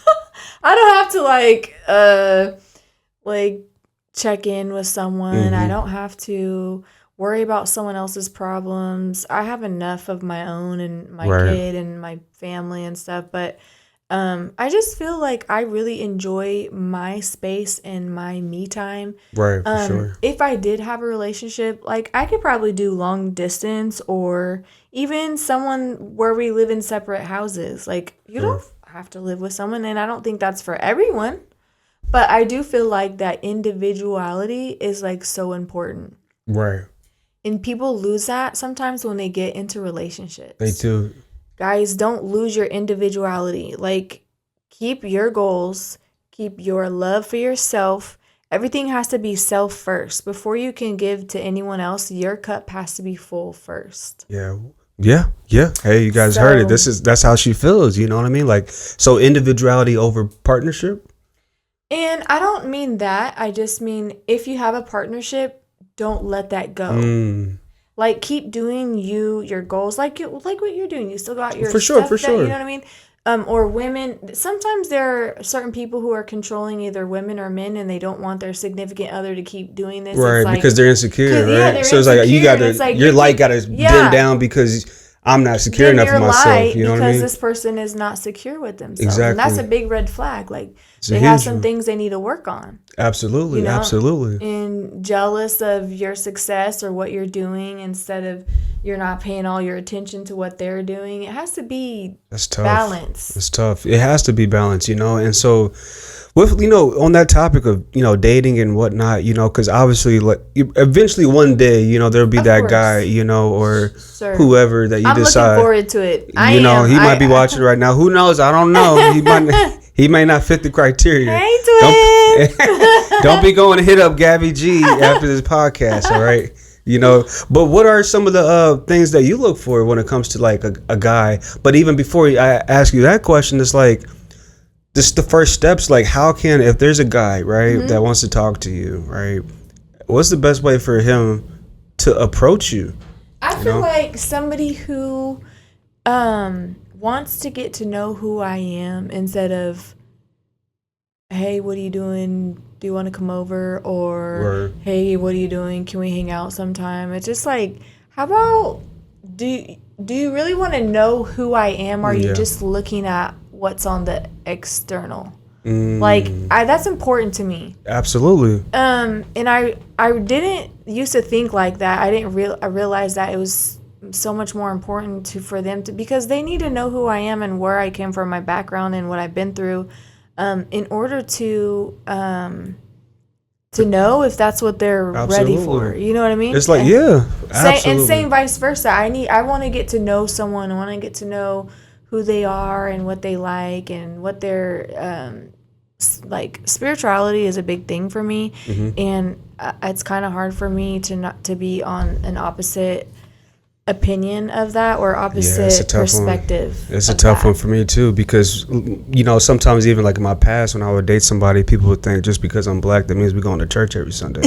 I don't have to, check in with someone. Mm-hmm. I don't have to worry about someone else's problems. I have enough of my own and my kid and my family and stuff. But I just feel like I really enjoy my space and my me time. Right, for sure. If I did have a relationship, I could probably do long distance or even someone where we live in separate houses. You don't have to live with someone, and I don't think that's for everyone. But I do feel like that individuality is so important. Right. And people lose that sometimes when they get into relationships. They do. Guys, don't lose your individuality. Keep your goals, keep your love for yourself. Everything has to be self first. Before you can give to anyone else, your cup has to be full first. Yeah. Hey, you guys heard it. That's how she feels. You know what I mean? So individuality over partnership. And I don't mean that. I just mean if you have a partnership, don't let that go. Like, keep doing your goals, like what you're doing. You still got your stuff that, you know what I mean? Or women. Sometimes there are certain people who are controlling either women or men, and they don't want their significant other to keep doing this. Right, like, because they're insecure, right? Yeah, they're so it's insecure, like you gotta, like, your light gotta dim down because I'm not secure enough for myself. You know what I mean? Because this person is not secure with themselves. Exactly. And that's a big red flag. Like, it's they have some things they need to work on. Absolutely, absolutely. And jealous of your success or what you're doing instead of you're not paying all your attention to what they're doing. It has to be balance. It's tough. It has to be balanced, and so with, on that topic of, dating and whatnot, because obviously, like, eventually one day, there'll be that guy, or whoever that you decide. I'm looking forward to it. He might be watching right now. Who knows? I don't know. He might not fit the criteria. Hey, twin. Don't be going to hit up Gabby G after this podcast, all right? But what are some of the things that you look for when it comes to, like, a guy? But even before I ask you that question, it's like, just the first steps, like, how can, if there's a guy, right, that wants to talk to you, right, what's the best way for him to approach you? I feel like somebody who wants to get to know who I am instead of, hey, what are you doing? Do you want to come over? Or, hey, what are you doing? Can we hang out sometime? It's just like, how about, do you really want to know who I am? Or are you just looking at what's on the external? Like, that's important to me. Absolutely. And I didn't used to think like that. I realized that it was so much more important for them to, because they need to know who I am and where I came from, my background and what I've been through, in order to know if that's what they're ready for. You know what I mean? It's like, absolutely. And same vice versa. I want to get to know someone. I want to get to know who they are and what they like and what their like, spirituality is a big thing for me, and it's kind of hard for me to be on an opposite opinion of that or opposite perspective. It's a tough one for me too, because sometimes even like in my past when I would date somebody, people would think just because I'm black that means we're going to church every Sunday.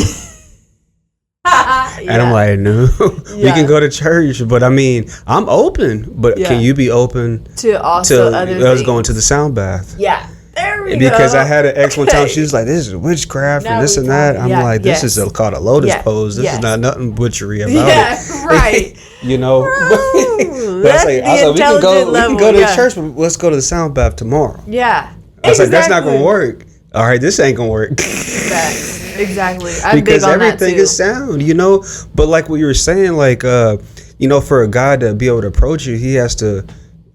And I'm like, no, we can go to church, but I mean, I'm open, but can you be open to also other things? I was going to the sound bath. Yeah. There we go. Because I had an ex one time, she was like, this is witchcraft and this and that. I'm like, this is called a lotus pose. This is not nothing butchery about it. Yeah, right. But I was like, we can go to church, but let's go to the sound bath tomorrow. Yeah. I was like, that's not going to work. All right, this ain't going to work. Exactly. I'm because big on everything is sound, But like what you were saying, like, for a guy to be able to approach you, he has to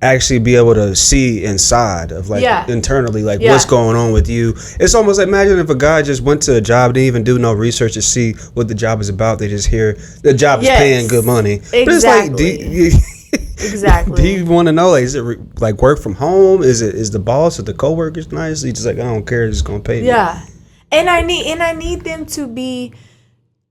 actually be able to see inside of, like, internally, like, what's going on with you. It's almost like, imagine if a guy just went to a job, didn't even do no research to see what the job is about. They just hear the job is paying good money. Exactly. But it's like, exactly. Do you want to know, like, is it like work from home? Is the boss or the coworkers nice? You just like, I don't care, it's just gonna pay me. Yeah. And I need them to be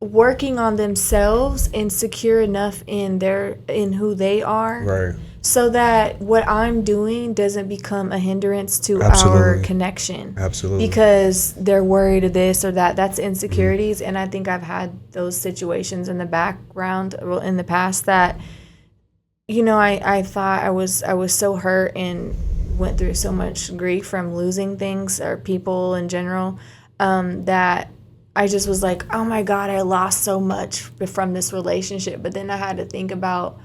working on themselves and secure enough in who they are. Right. So that what I'm doing doesn't become a hindrance to our connection. Absolutely. Because they're worried of this or that. That's insecurities. And I think I've had those situations in the background, in the past, that, I thought I was so hurt and went through so much grief from losing things or people in general, that I just was like, oh my God, I lost so much from this relationship. But then I had to think about,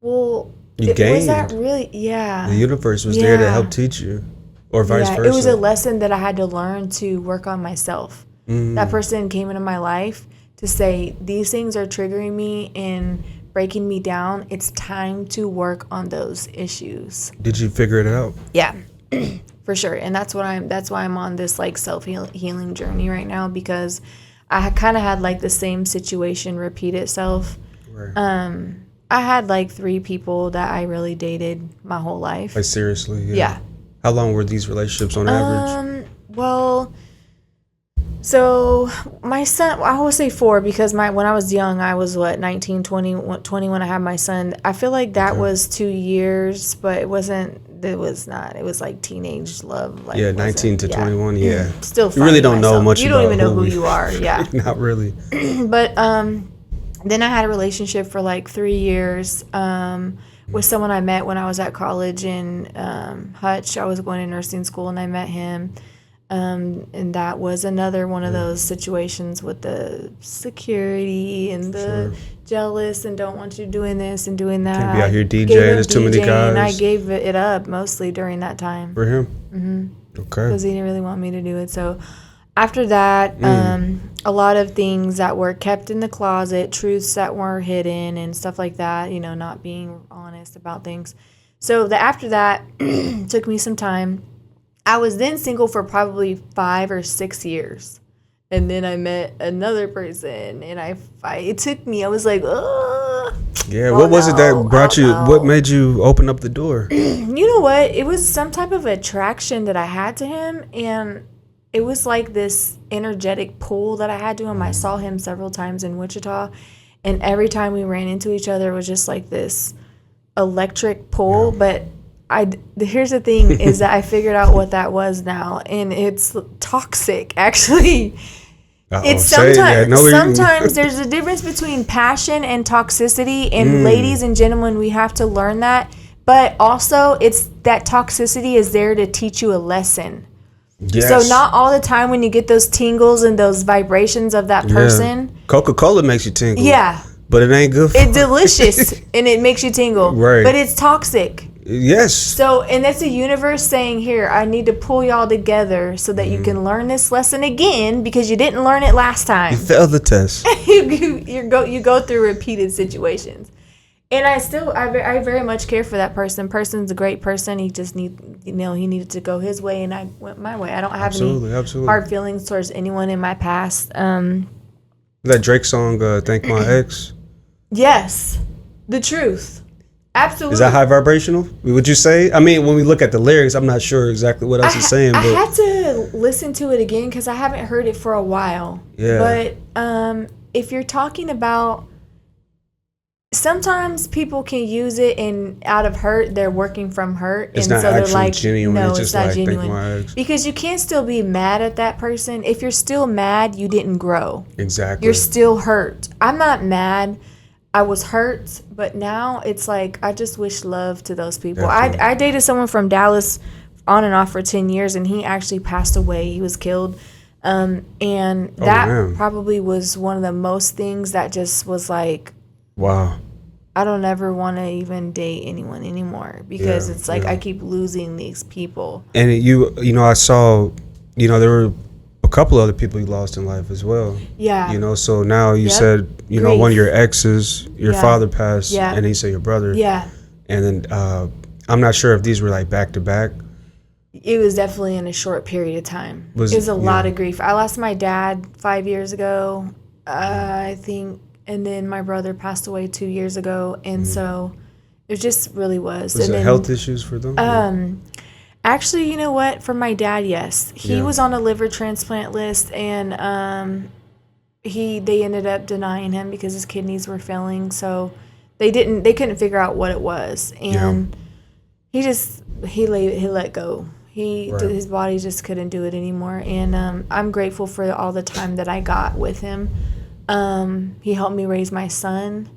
well, you gained. Was that really? Yeah. The universe was there to help teach you, or vice versa. It was a lesson that I had to learn to work on myself. That person came into my life to say, these things are triggering me and breaking me down. It's time to work on those issues. Did you figure it out? Yeah, for sure. And that's why I'm on this, like, self-healing journey right now, because I kind of had, like, the same situation repeat itself. Right. I had, like, 3 people that I really dated my whole life. Like, seriously? Yeah. How long were these relationships on average? Well, so my son, I always say 4 because when I was young, I was 19, 20 when I had my son. I feel like that was 2 years, but it wasn't it was not. It was like teenage love. Like, 19 to 21. Yeah. Still, you really don't know much. You don't even know who you are. Yeah. Not really. But then I had a relationship for like 3 years with someone I met when I was at college in Hutch. I was going to nursing school and I met him. And that was another one of those situations with the security and the jealous and don't want you doing this and doing that. Can't be out here DJing. There's too many guys. And I gave it up mostly during that time. For him? Mm-hmm. Okay. Because he didn't really want me to do it. So after that, a lot of things that were kept in the closet, truths that were hidden and stuff like that, you know, not being honest about things. So after that took me some time. I was then single for probably 5 or 6 years. And then I met another person and it took me, I was like, ugh. Yeah, what was it that brought you, what made you open up the door? You know what? It was some type of attraction that I had to him. And it was like this energetic pull that I had to him. I saw him several times in Wichita. And every time we ran into each other, it was just like this electric pull. But here's the thing is that I figured out what that was now, and it's toxic, actually. It's sometimes there's a difference between passion and toxicity, and ladies and gentlemen, we have to learn that. But also, it's that toxicity is there to teach you a lesson. Yes. So not all the time when you get those tingles and those vibrations of that person. Coca-Cola makes you tingle. Yeah. But it ain't good for It's delicious, and it makes you tingle. Right. But it's toxic. Yes. So, and that's the universe saying, here, I need to pull y'all together so that you can learn this lesson again because you didn't learn it last time. You failed the test. you go through repeated situations. And I very much care for that person. Person's a great person. He just he needed to go his way and I went my way. I don't have any hard feelings towards anyone in my past. That Drake song, Thank My Ex? Yes. The truth. Absolutely. Is that high vibrational? Would you say? I mean, when we look at the lyrics, I'm not sure exactly what else it's saying. But I had to listen to it again because I haven't heard it for a while. Yeah. But if you're talking about, sometimes people can use it and out of hurt, they're working from hurt. It's and not so they're like, genuine. no, it's it's just not genuine. Thank my ex. Because you can't still be mad at that person. If you're still mad, you didn't grow. Exactly. You're still hurt. I'm not mad. I was hurt, but now it's like I just wish love to those people. I dated someone from Dallas on and off for 10 years, and he actually passed away. He was killed. And that probably was one of the most things that just was like, wow. I don't ever want to even date anyone anymore because it's like I keep losing these people. And I saw, there were a couple other people you lost in life as well. Yeah. So now you said, Grief. one of your exes, your father passed, and then you said your brother. Yeah. And then I'm not sure if these were like back to back. It was definitely in a short period of time. It was a lot of grief. I lost my dad 5 years ago, I think, and then my brother passed away 2 years ago, and so it just really was. Was it health issues for them? Actually, you know what? For my dad, yes. He was on a liver transplant list, and they ended up denying him because his kidneys were failing. So they couldn't figure out what it was, and he let go. His body just couldn't do it anymore, and I'm grateful for all the time that I got with him. He helped me raise my son,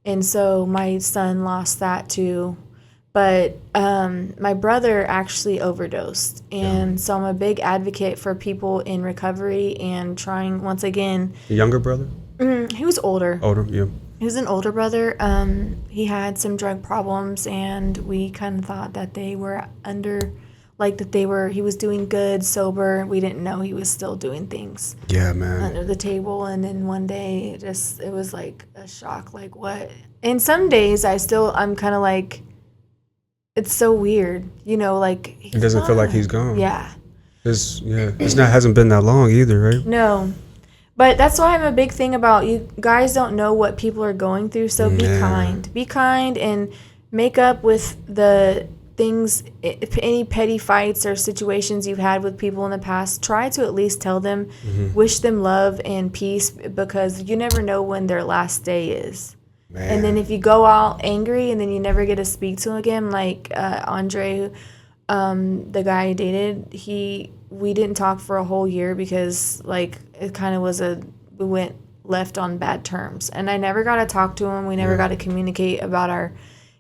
and so my son lost that too. But my brother actually overdosed, and so I'm a big advocate for people in recovery and trying, once again. A younger brother? He was older. Older, yeah. He was an older brother. He had some drug problems, and we kind of thought that they were he was doing good, sober. We didn't know he was still doing things. Yeah, man. Under the table, and then one day, it was like a shock, like what? And some days I'm kind of like, it's so weird, like it doesn't feel like he's gone. Yeah. Hasn't been that long either, right? No. But that's why I'm a big thing about you guys don't know what people are going through, so be kind. Be kind and make up with the things, any petty fights or situations you've had with people in the past. Try to at least tell them, wish them love and peace, because you never know when their last day is. And then if you go out angry and then you never get to speak to him again, like Andre, the guy I dated, we didn't talk for a whole year because like it kind of was we went left on bad terms, and I never got to talk to him. We never got to communicate about our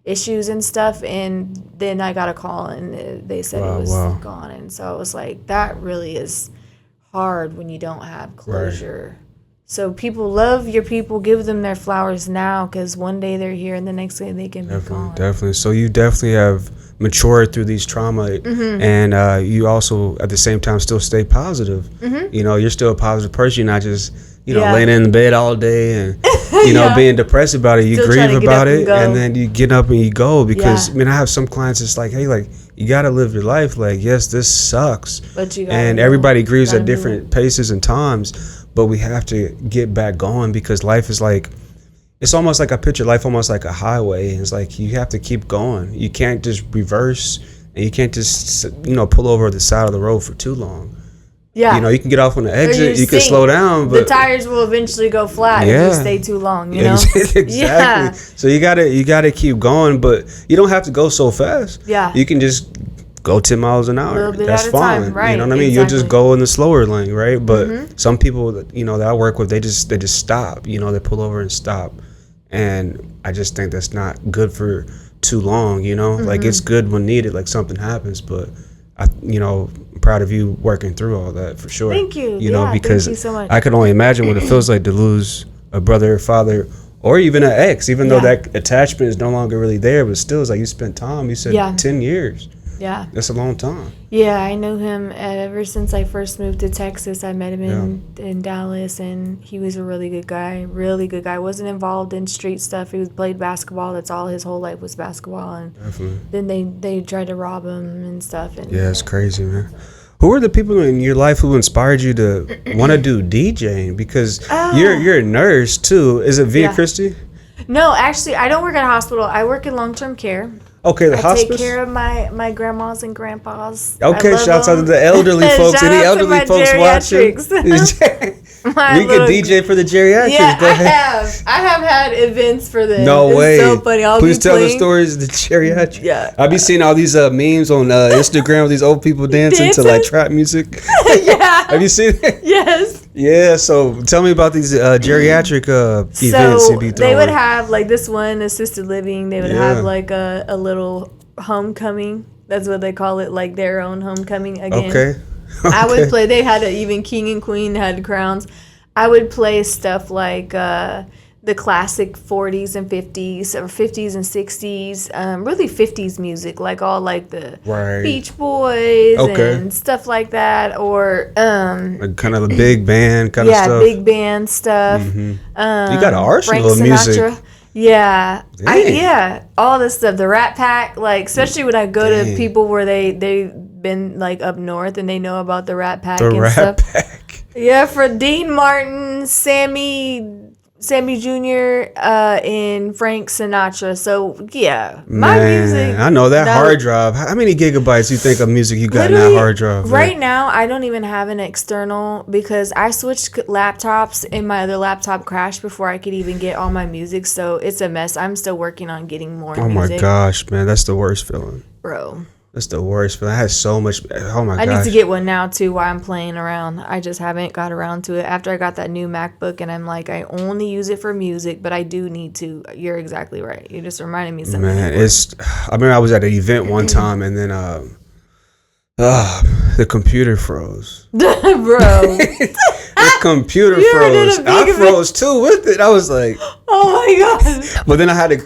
issues and stuff, and then I got a call and they said it was gone, and so I was like, that really is hard when you don't have closure. Right. So people love your people, give them their flowers now, because one day they're here and the next day they can be gone. Definitely. So you definitely have matured through these trauma, and you also at the same time still stay positive. You know, you're still a positive person. You're not just laying in the bed all day and being depressed about it. You still grieve about it, and then you get up and you go. Because I mean, I have some clients. It's like, hey, like you gotta live your life. Like, yes, this sucks, but everybody grieves at different paces and times. But we have to get back going, because life is like, it's almost like I picture life almost like a highway. It's like you have to keep going. You can't just reverse, and you can't just pull over the side of the road for too long. Yeah, you can get off on the exit. You can slow down, but the tires will eventually go flat if you stay too long. You know, exactly. Yeah. So you gotta keep going, but you don't have to go so fast. Yeah, you can just go 10 miles an hour. That's fine. Time, right. You know what I mean? Exactly. You'll just go in the slower lane, right? But some people that I work with, they just stop. They pull over and stop, and I just think that's not good for too long. Like it's good when needed, like something happens, but I'm proud of you working through all that for sure. Thank you. Because thank you so much. I can only imagine what it feels like to lose a brother, father, or even an ex, even though that attachment is no longer really there, but still, it's like you spent time. You said 10 years. Yeah. That's a long time. Yeah, I know him ever since I first moved to Texas. I met him in Dallas, and he was a really good guy. Really good guy. Wasn't involved in street stuff. He played basketball. That's all his whole life was, basketball. And then they tried to rob him and stuff. And yeah, it's crazy, man. Who were the people in your life who inspired you to want to do DJing? Because you're a nurse too. Is it Via Christi? No, actually, I don't work at a hospital. I work in long-term care. Okay, the hospice. I take care of my grandmas and grandpas. Okay, shouts out to the elderly folks. Any elderly folks watching? We could DJ for the geriatrics. Yeah, I have had events for them. No way. It's so funny. Please tell the stories of the geriatrics. Yeah. I be seeing all these memes on Instagram of these old people dancing to like trap music. Yeah. Have you seen it? Yes. Yeah, so tell me about these geriatric events you'd be throwing. They would have like this one, assisted living. They would have like a little homecoming. That's what they call it, like their own homecoming again. Okay. I would play. They had even king and queen had crowns. I would play stuff like the classic 40s and 50s, or 50s and 60s, really 50s music, like all like the Beach Boys and stuff like that, or like kind of a big band kind of stuff. Yeah, big band stuff. You got an arsenal of music. Yeah, all this stuff. The Rat Pack, like especially when I go to people where they've been like up north and they know about the Rat Pack and stuff. Pack. Yeah, for Dean Martin, Sammy Jr., and Frank Sinatra. So yeah, my music. I know that hard drive. How many gigabytes you think of music you got in that hard drive? Right now, I don't even have an external, because I switched laptops and my other laptop crashed before I could even get all my music. So it's a mess. I'm still working on getting more music. Oh my gosh, man, that's the worst feeling, bro. That's the worst feeling. I had so much. Oh my gosh. I need to get one now too while I'm playing around. I just haven't got around to it. After I got that new MacBook, and I'm like, I only use it for music, but I do need to. You're exactly right. You just reminded me of something. Man, I remember I was at an event one time, and then the computer froze. Bro. The computer froze. I froze too with it. I was like, oh my god. But then I had to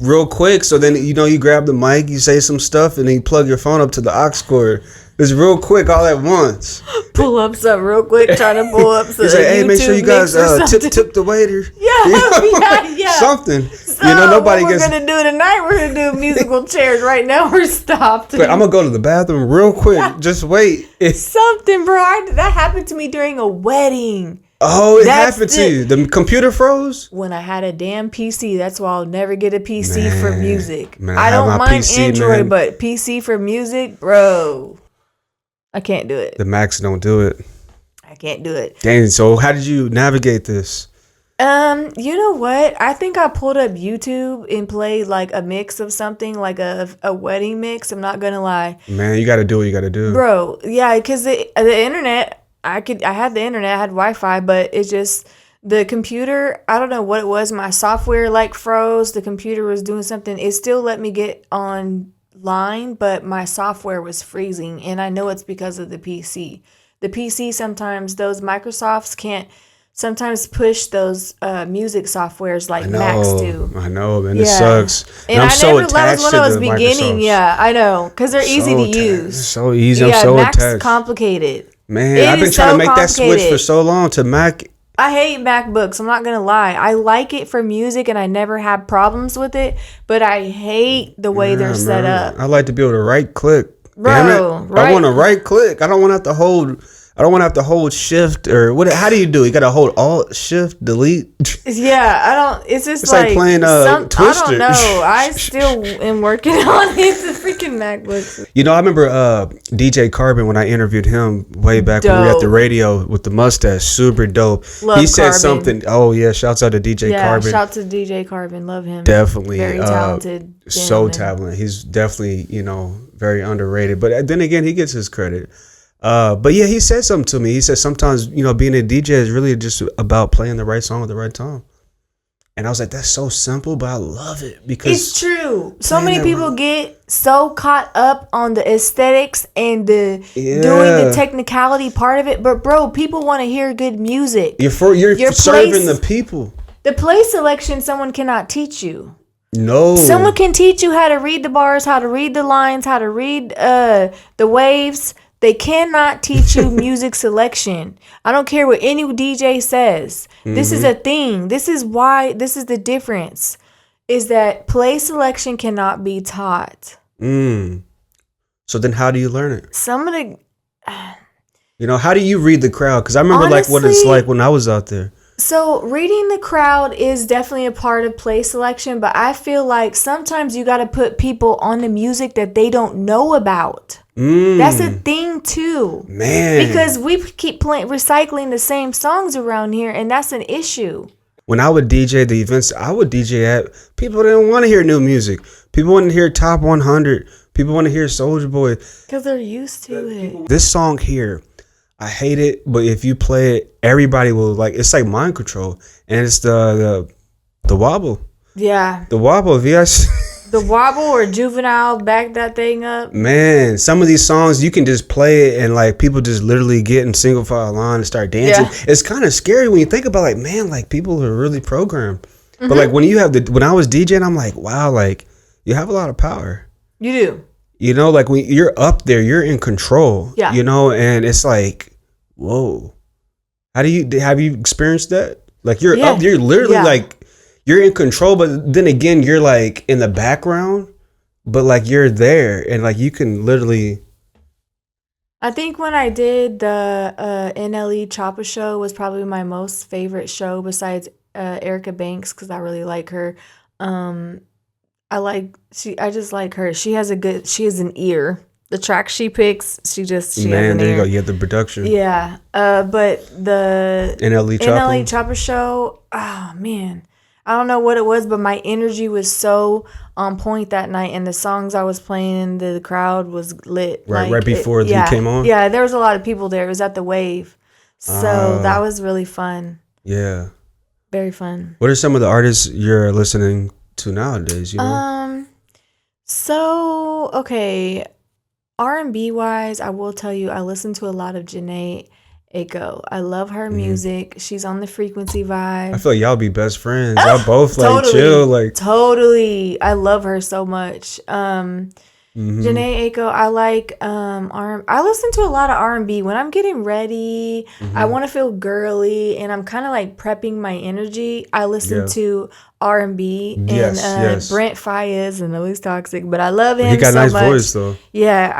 real quick, so then you grab the mic, you say some stuff, and then you plug your phone up to the aux cord. It's real quick all at once. Pull up something real quick, trying to pull up some. He's like, hey, make sure you guys tip the waiter. Yeah. Something. So nobody what we're gonna do tonight, we're gonna do musical chairs. Right now we're stopped. But I'm gonna go to the bathroom real quick. Just wait. Something, bro. That happened to me during a wedding. Oh, it happened to you. The computer froze? When I had a damn PC. That's why I'll never get a PC for music. Man, I don't mind PC, Android, but PC for music, bro. I can't do it. The Macs don't do it. I can't do it. Dang, so how did you navigate this? You know what? I think I pulled up YouTube and played like a mix of something, like a wedding mix. I'm not gonna lie, Man, you got to do what you got to do. bro. Yeah, because the internet, I had the internet, I had Wi-Fi, but it's just the computer. I don't know what it was. My software like froze. The computer was doing something. It still let me get online, but my software was freezing, and I know it's because of the PC. The PC sometimes those Microsofts can't sometimes push those music softwares like Macs do. I know, man. It Yeah. sucks. And I'm I so never, that was attached when to I was the beginning. Microsofts. Yeah, I know. Because they're easy to use. So easy. Yeah, I'm so Mac's attached. complicated. Man, It I've been is trying so to make that switch for complicated. so long to Mac. I hate MacBooks. I'm not going to lie. I like it for music and I never have problems with it, but I hate the way they're set up. I like to be able to right click. Bro, Damn it. right. I want to right click. I don't want to have to hold. I don't want to have to hold shift or what. How do you do? You got to hold alt, shift, delete. Yeah, I don't. It's just It's like playing I Twister. don't know. I still am working on it. The freaking MacBooks. You know, I remember DJ Carbon when I interviewed him way back when we were at the radio with the mustache. Super dope. Love he said Carbon. something. Oh yeah, shouts out to DJ Carbon. Shout to DJ Carbon. Love him. Definitely Very talented. so gentleman. talented. He's definitely very underrated. But then again, he gets his credit. But yeah, he said something to me. He said sometimes being a DJ is really just about playing the right song at the right time. And I was like, that's so simple, but I love it because It's true. So many people get so caught up on the aesthetics and the doing the technicality part of it. But bro, people want to hear good music. You're serving the people. The place selection, someone cannot teach you. No. Someone can teach you how to read the bars, how to read the lines, how to read the waves. They cannot teach you music selection. I don't care what any DJ says. This is a thing. This is why, this is the difference, is that play selection cannot be taught. So then how do you learn it? Some of the... How do you read the crowd? Because I remember what it's like when I was out there. So reading the crowd is definitely a part of play selection, but I feel like sometimes you got to put people on the music that they don't know about. That's a thing too, man. Because we keep recycling the same songs around here, and that's an issue. When I would DJ the events, I would DJ at, people didn't want to hear new music. People want to hear Top 100. People want to hear Soulja Boy. Because they're used to it. This song here, I hate it, but if you play it, everybody will it's like mind control, and it's the wobble. Yeah. The wobble. If you guys. The wobble or Juvenile, back that thing up. Man, some of these songs you can just play it and people just literally get in single file line and start dancing. Yeah. It's kind of scary when you think about people are really programmed. But when I was DJing, I'm like, wow, you have a lot of power. You do. When you're up there, you're in control. Yeah. And it's like, whoa. Have you experienced that? You're up, you're literally you're in control, but then again, you're in the background, but you're there and you can literally. I think when I did the NLE Choppa show was probably my most favorite show besides Erica Banks, because I really like her. I just like her. She has an ear. The track she picks, she has an there you ear. go. You have the production. Yeah. But the NLE Choppa show, oh man. I don't know what it was, but my energy was so on point that night, and the songs I was playing, the crowd was lit. Right before you came on? Yeah, there was a lot of people there. It was at the Wave. So that was really fun. Yeah. Very fun. What are some of the artists you're listening to nowadays, So, okay, R&B wise, I will tell you, I listen to a lot of Janae Aiko. I love her music. She's on the Frequency vibe. I feel like y'all be best friends. Y'all both chill. Totally. I love her so much. Janae Aiko, I like I listen to a lot of R&B when I'm getting ready. I want to feel girly, and I'm kind of prepping my energy. I listen to R&B and Brent Faiyaz, and Louis Toxic, but I love him. He got so a nice voice though. Yeah,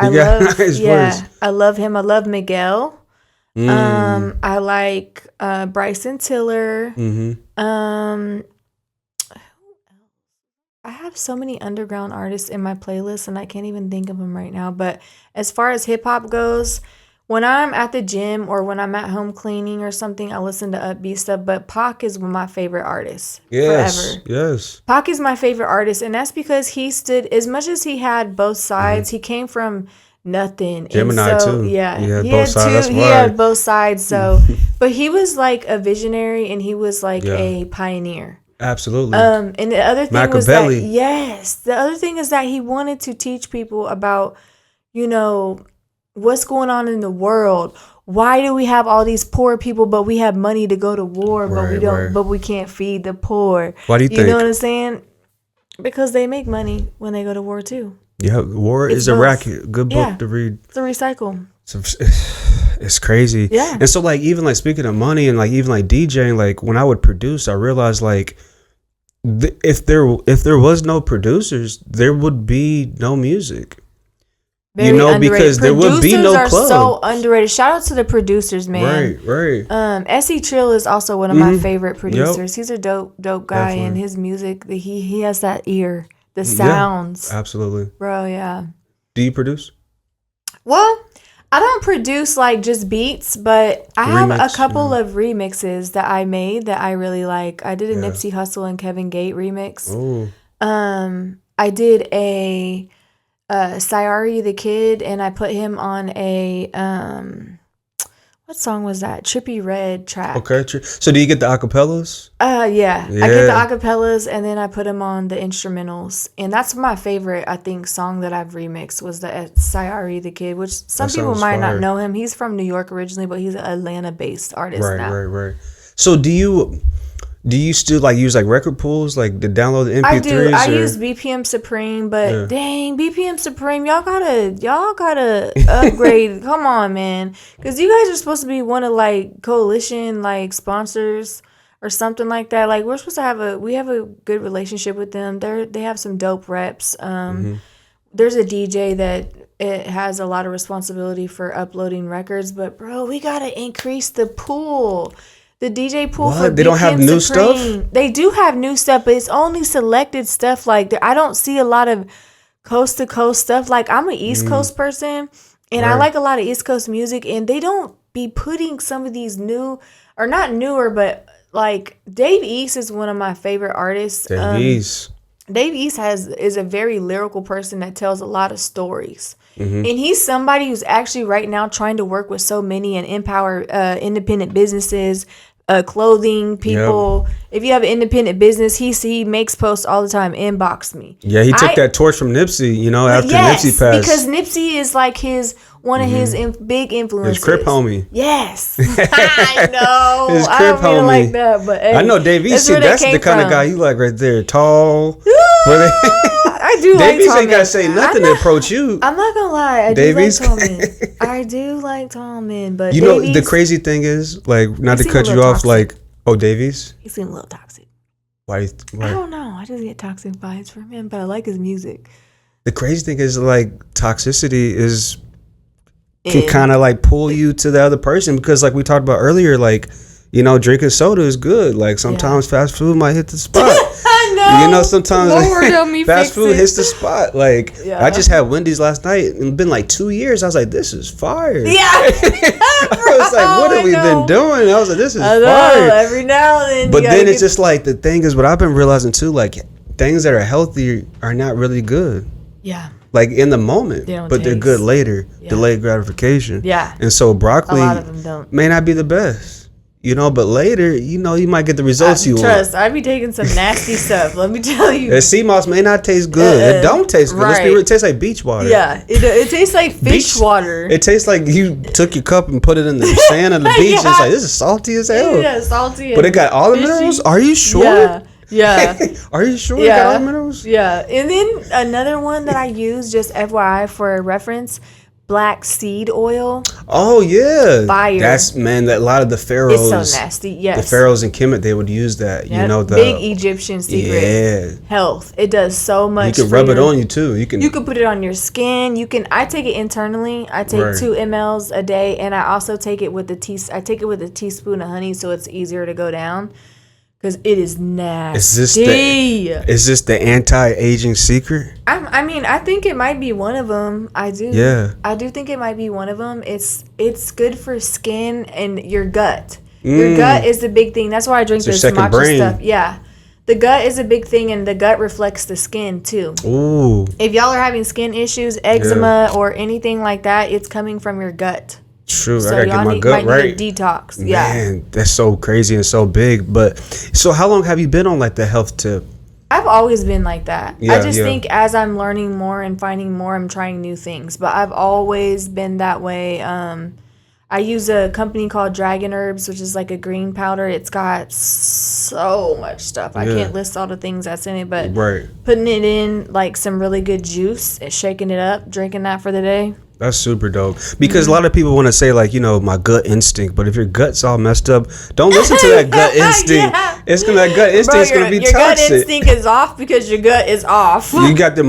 I love him. I love Miguel. I like Bryson Tiller. I have so many underground artists in my playlist, and I can't even think of them right now. But as far as hip hop goes, when I'm at the gym or when I'm at home cleaning or something, I listen to upbeat stuff. But Pac is one of my favorite artists forever. Yes. Pac is my favorite artist, and that's because he stood, as much as he had both sides, he came from nothing. Gemini and so, too. Yeah, he had both sides. He had both sides. So, but he was like a visionary, and he was like a pioneer. Absolutely. And the other thing was that the other thing is that he wanted to teach people about, you know, what's going on in the world. Why do we have all these poor people, but we have money to go to war, but we don't, but we can't feed the poor? Why do you think? You know what I'm saying? Because they make money when they go to war too. Yeah, War is a racket. Good book to read. It's a recycle. It's crazy. Yeah. And so like even like speaking of money and like even like DJing, like when I would produce, I realized like if there was no producers, there would be no music. Very underrated. Because there would be no club. Producers are so underrated. Shout out to the producers, man. Right. S.E. Trill is also one of my favorite producers. Yep. He's a dope guy, and his music, he has that ear, the sounds. Yeah, absolutely. Bro, yeah. Do you produce? Well, I don't produce like just beats, but I have a couple of remixes that I made that I really like. I did a Nipsey Hussle and Kevin Gate remix. Oh. I did a Sayari the Kid, and I put him on a what song was that? Trippy Red track. Okay. So do you get the acapellas? Yeah. I get the acapellas, and then I put him on the instrumentals, and that's my favorite. I think song that I've remixed was the Sayari the Kid, which some people might not know him. He's from New York originally, but he's an Atlanta-based artist now. Right. So do you still like use like record pools like to download the MP3s? I do. I use BPM Supreme, but dang, BPM Supreme, y'all gotta upgrade. Come on, man, because you guys are supposed to be one of like coalition like sponsors or something like that. Like we're supposed to we have a good relationship with them. They have some dope reps. There's a DJ that it has a lot of responsibility for uploading records, but bro, we gotta increase the pool. The DJ pool for they don't have new stuff? They do have new stuff, but it's only selected stuff. Like I don't see a lot of coast to coast stuff. Like I'm an East Coast person, and I like a lot of East Coast music, and they don't be putting some of these new, or not newer, but like Dave East is one of my favorite artists. Dave East is a very lyrical person that tells a lot of stories. And he's somebody who's actually right now trying to work with so many and empower independent businesses, clothing people. Yep. If you have an independent business, he makes posts all the time. Inbox me. Yeah, he took that torch from Nipsey, after Nipsey passed. Because Nipsey is like one of his big influences. His Crip homie. Yes. I know. His Crip homie. Really like that, but hey, I know Dave East. That's the kind of guy you like right there. Tall. I do like Davies Tall ain't got to say nothing to approach you. I'm not going to lie. I do like tall men. I do like tall men. But Davies, the crazy thing is, like, not to cut you off, toxic. Like, Davies? He seems a little toxic. Why? I don't know. I just get toxic vibes from him, but I like his music. The crazy thing is, like, toxicity can kind of, like, pull you to the other person because, like we talked about earlier, like, drinking soda is good. Like, sometimes fast food might hit the spot. I know. Sometimes fast food hits the spot. Like, I just had Wendy's last night. It's been like 2 years. I was like, this is fire. Yeah. I was like, what have we been doing? I was like, this is fire. Every now and then. But then it's just like, the thing is, what I've been realizing too, like, things that are healthy are not really good. Yeah. Like in the moment, but they're good later. Delayed gratification. Yeah. And so broccoli a lot of them don't. May not be the best. But later, you might get the results you want. Trust, I be taking some nasty stuff. Let me tell you. And sea moss may not taste good. It don't taste good. Let's be real. It tastes like beach water. Yeah, it tastes like fish water. It tastes like you took your cup and put it in the sand on the beach. And it's like, this is salty as hell. Yeah, salty. But it got all the minerals? Are you sure? Yeah. Are you sure it got all the minerals? Yeah. And then another one that I use, just FYI for reference, black seed oil. Oh yeah, fire. That's a lot of the pharaohs. It's so nasty. Yes, the pharaohs in Kemet, they would use that. Yep. The big Egyptian secret. Yeah, health. It does so much. You can rub it on you too. You can put it on your skin. I take it internally. I take 2 mLs a day, and I also take it with I take it with a teaspoon of honey, so it's easier to go down. because it is nasty. Is this the anti-aging secret? I mean, I think it might be one of them. I do. Yeah. I do think it might be one of them. It's good for skin and your gut. Your gut is the big thing. That's why I drink this matcha brain. stuff. Yeah. The gut is a big thing, and the gut reflects the skin, too. Ooh. If y'all are having skin issues, eczema, or anything like that, it's coming from your gut. True. So I got to get my gut right. Need a detox. Man, that's so crazy and so big. But so how long have you been on, like, the health tip? I've always been like that. Yeah, I just think as I'm learning more and finding more, I'm trying new things. But I've always been that way. I use a company called Dragon Herbs, which is like a green powder. It's got so much stuff. I can't list all the things that's in it, but putting it in like some really good juice, shaking it up, drinking that for the day. That's super dope. Because a lot of people want to say, like, you know, my gut instinct. But if your gut's all messed up, don't listen to that gut instinct. That gut instinct's going to be toxic. Your gut instinct is off because your gut is off. You got the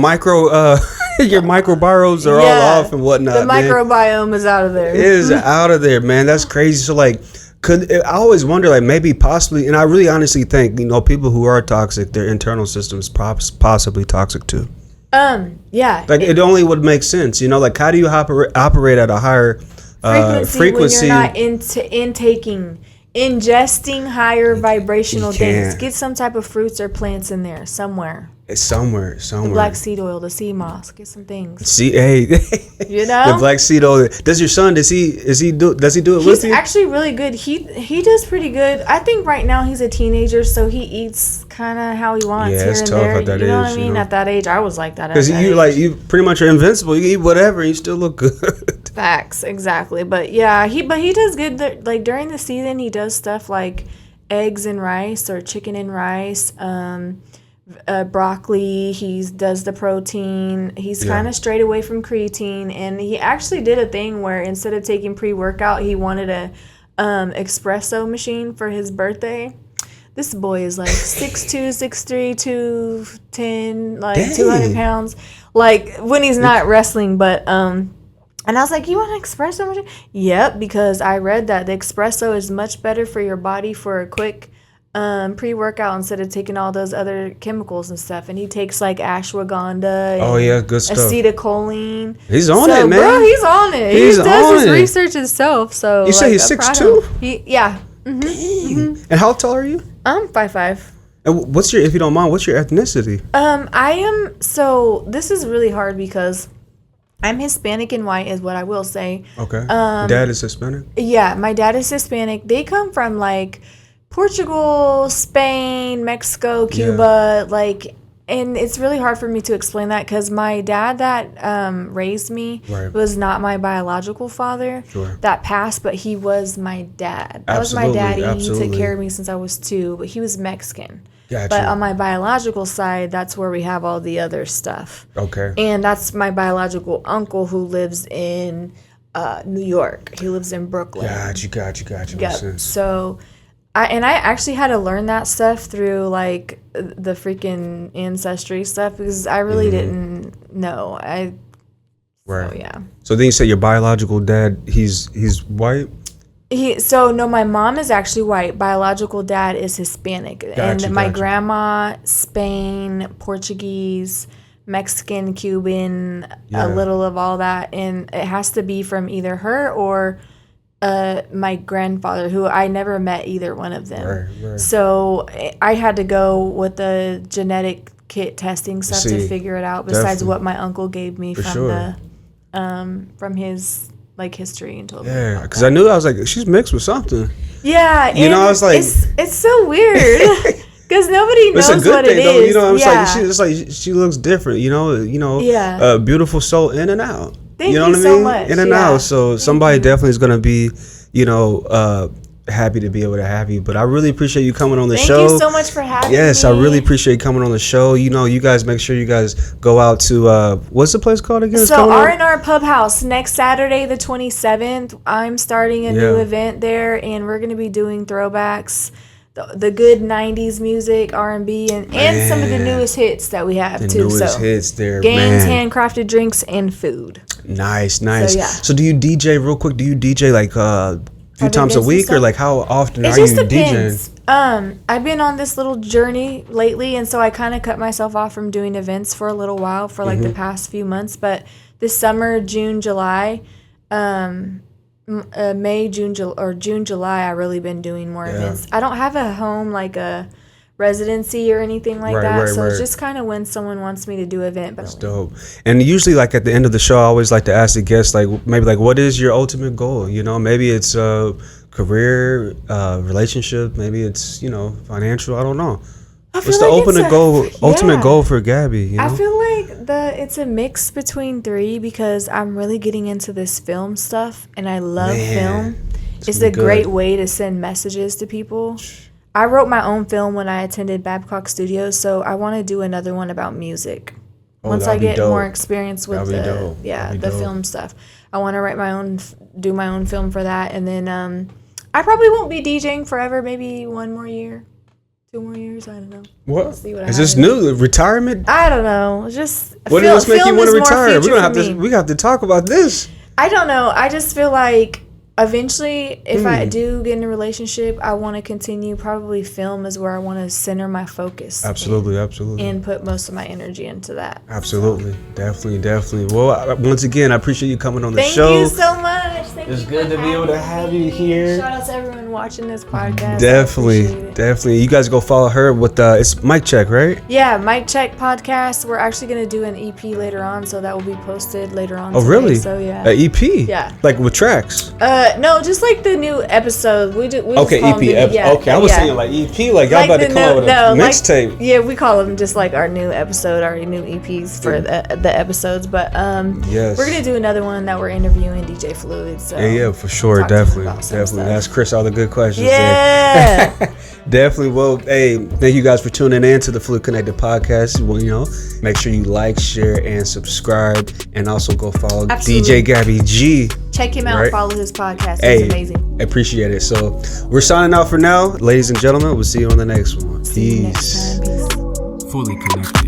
your microbiomes are all off and whatnot. The microbiome is out of there. It is out of there, man. That's crazy. So, like, I always wonder, like, maybe possibly, and I really honestly think, you know, people who are toxic, their internal system is possibly toxic too. Yeah. Like, it only would make sense, you know? Like, how do you operate at a higher frequency when you're not ingesting higher vibrational things? Get some type of fruits or plants in there somewhere. It's somewhere. The black seed oil, the sea moss, get some things. Hey, you know, the black seed oil. Does your son? Does he do it with you? He's actually really good. He does pretty good. I think right now he's a teenager, so he eats kind of how he wants here and there. At that you know age, what I mean? At that age, I was like that. Because you pretty much are invincible. You eat whatever, and you still look good. Facts, exactly. But yeah, he does good. Like during the season, he does stuff like eggs and rice or chicken and rice. Broccoli. He does the protein. He's kind of straight away from creatine, and he actually did a thing where instead of taking pre-workout, he wanted a espresso machine for his birthday. This boy is like 6'2", 6'3", 210, like 200 pounds. Like when he's not wrestling, but and I was like, you want an espresso machine? Yep, because I read that the espresso is much better for your body for a quick pre-workout instead of taking all those other chemicals and stuff. And he takes like ashwagandha and good stuff. Acetylcholine. He's on it, man. Bro, he's on it. He does his research himself. So you say he's 6'2"? Yeah. Mm-hmm. And how tall are you? I'm 5'5". And if you don't mind, what's your ethnicity? I am, so this is really hard because I'm Hispanic and white is what I will say. Okay. Dad is Hispanic? Yeah, my dad is Hispanic. They come from like Portugal, Spain, Mexico, Cuba, and it's really hard for me to explain that because my dad that raised me was not my biological father that passed, but he was my dad. That was my daddy. He took care of me since I was 2, but he was Mexican. Gotcha. But on my biological side, that's where we have all the other stuff. Okay. And that's my biological uncle who lives in New York. He lives in Brooklyn. Got you. Yep. So I actually had to learn that stuff through like the freaking ancestry stuff because I really didn't know. So, yeah. So then you say your biological dad, he's white? No, my mom is actually white. Biological dad is Hispanic. And my grandma, Spain, Portuguese, Mexican, Cuban, a little of all that. And it has to be from either her or my grandfather, who I never met either one of them. Right. So I had to go with the genetic kit testing stuff to figure it out, besides what my uncle gave me from his like history and told me. Yeah, because I knew, I was like, she's mixed with something. Yeah, you know, I was like, it's so weird because nobody knows what it is. Though, you know, it's like she looks different. You know, beautiful soul in and out. Thank you know what I mean? So much. In and out. So somebody definitely is gonna be, happy to be able to have you. But I really appreciate you coming on the show. Thank you so much for having me. Yes, I really appreciate you coming on the show. You know, you guys make sure you guys go out to what's the place called again? So R&R Pub House next Saturday the 27th. I'm starting a new event there, and we're gonna be doing throwbacks. The good 90s music, R&B, and some of the newest hits that we have, too. The newest hits there, games, handcrafted drinks, and food. Nice. So do you DJ, real quick, like a few times a week, or like how often are you DJing? I've been on this little journey lately, and so I kind of cut myself off from doing events for a little while, for like the past few months. But this summer, June, July, May, June, June, July, I really been doing more events. I don't have a home, like a residency or anything like that, so it's just kind of when someone wants me to do an event. But that's dope. And usually, like at the end of the show, I always like to ask the guests, like maybe like, what is your ultimate goal? You know, maybe it's career, relationship, maybe it's, you know, financial. I don't know. What's the ultimate goal for Gabby? You know? I feel like it's a mix between three, because I'm really getting into this film stuff, and I love film. It's a great way to send messages to people. I wrote my own film when I attended Babcock Studios, so I want to do another one about music. Once I get more experience with the film stuff, I want to do my own film for that, and then I probably won't be DJing forever. Maybe 1 more year. 2 more years, I don't know. What is this new retirement? I don't know. Just what's making you want to retire? We have to talk about this. I don't know. I just feel like eventually, if I do get in a relationship, I want to continue. Probably film is where I want to center my focus. Absolutely. And put most of my energy into that. Absolutely. So. Definitely. Well, once again, I appreciate you coming on the show. Thank you so much. It's good to be able to have you here. Shout out to everyone watching this podcast. Definitely. You guys go follow her with it's Mic Check, right? Yeah, Mic Check podcast. We're actually going to do an EP later on, so that will be posted later on. Oh, today. really? So yeah. An EP? Yeah. Like with tracks? No, just like the new episode. We okay, EP. Okay, I was saying like EP, like y'all about to come out with a mixtape. Yeah, we call them just like our new episode, our new EPs for the episodes. But we're gonna do another one that we're interviewing DJ Fluid. So yeah, for sure, definitely. Ask Chris all the good questions. Yeah. Definitely. Well, hey, thank you guys for tuning in to the Fluid Connected podcast. Well, you know, make sure you like, share, and subscribe, and also go follow DJ Gabby G. Check him out. Follow his podcast. It's amazing. I appreciate it. So we're signing out for now, ladies and gentlemen. We'll see you on the next one. Peace. See you next time. Peace. Fully connected.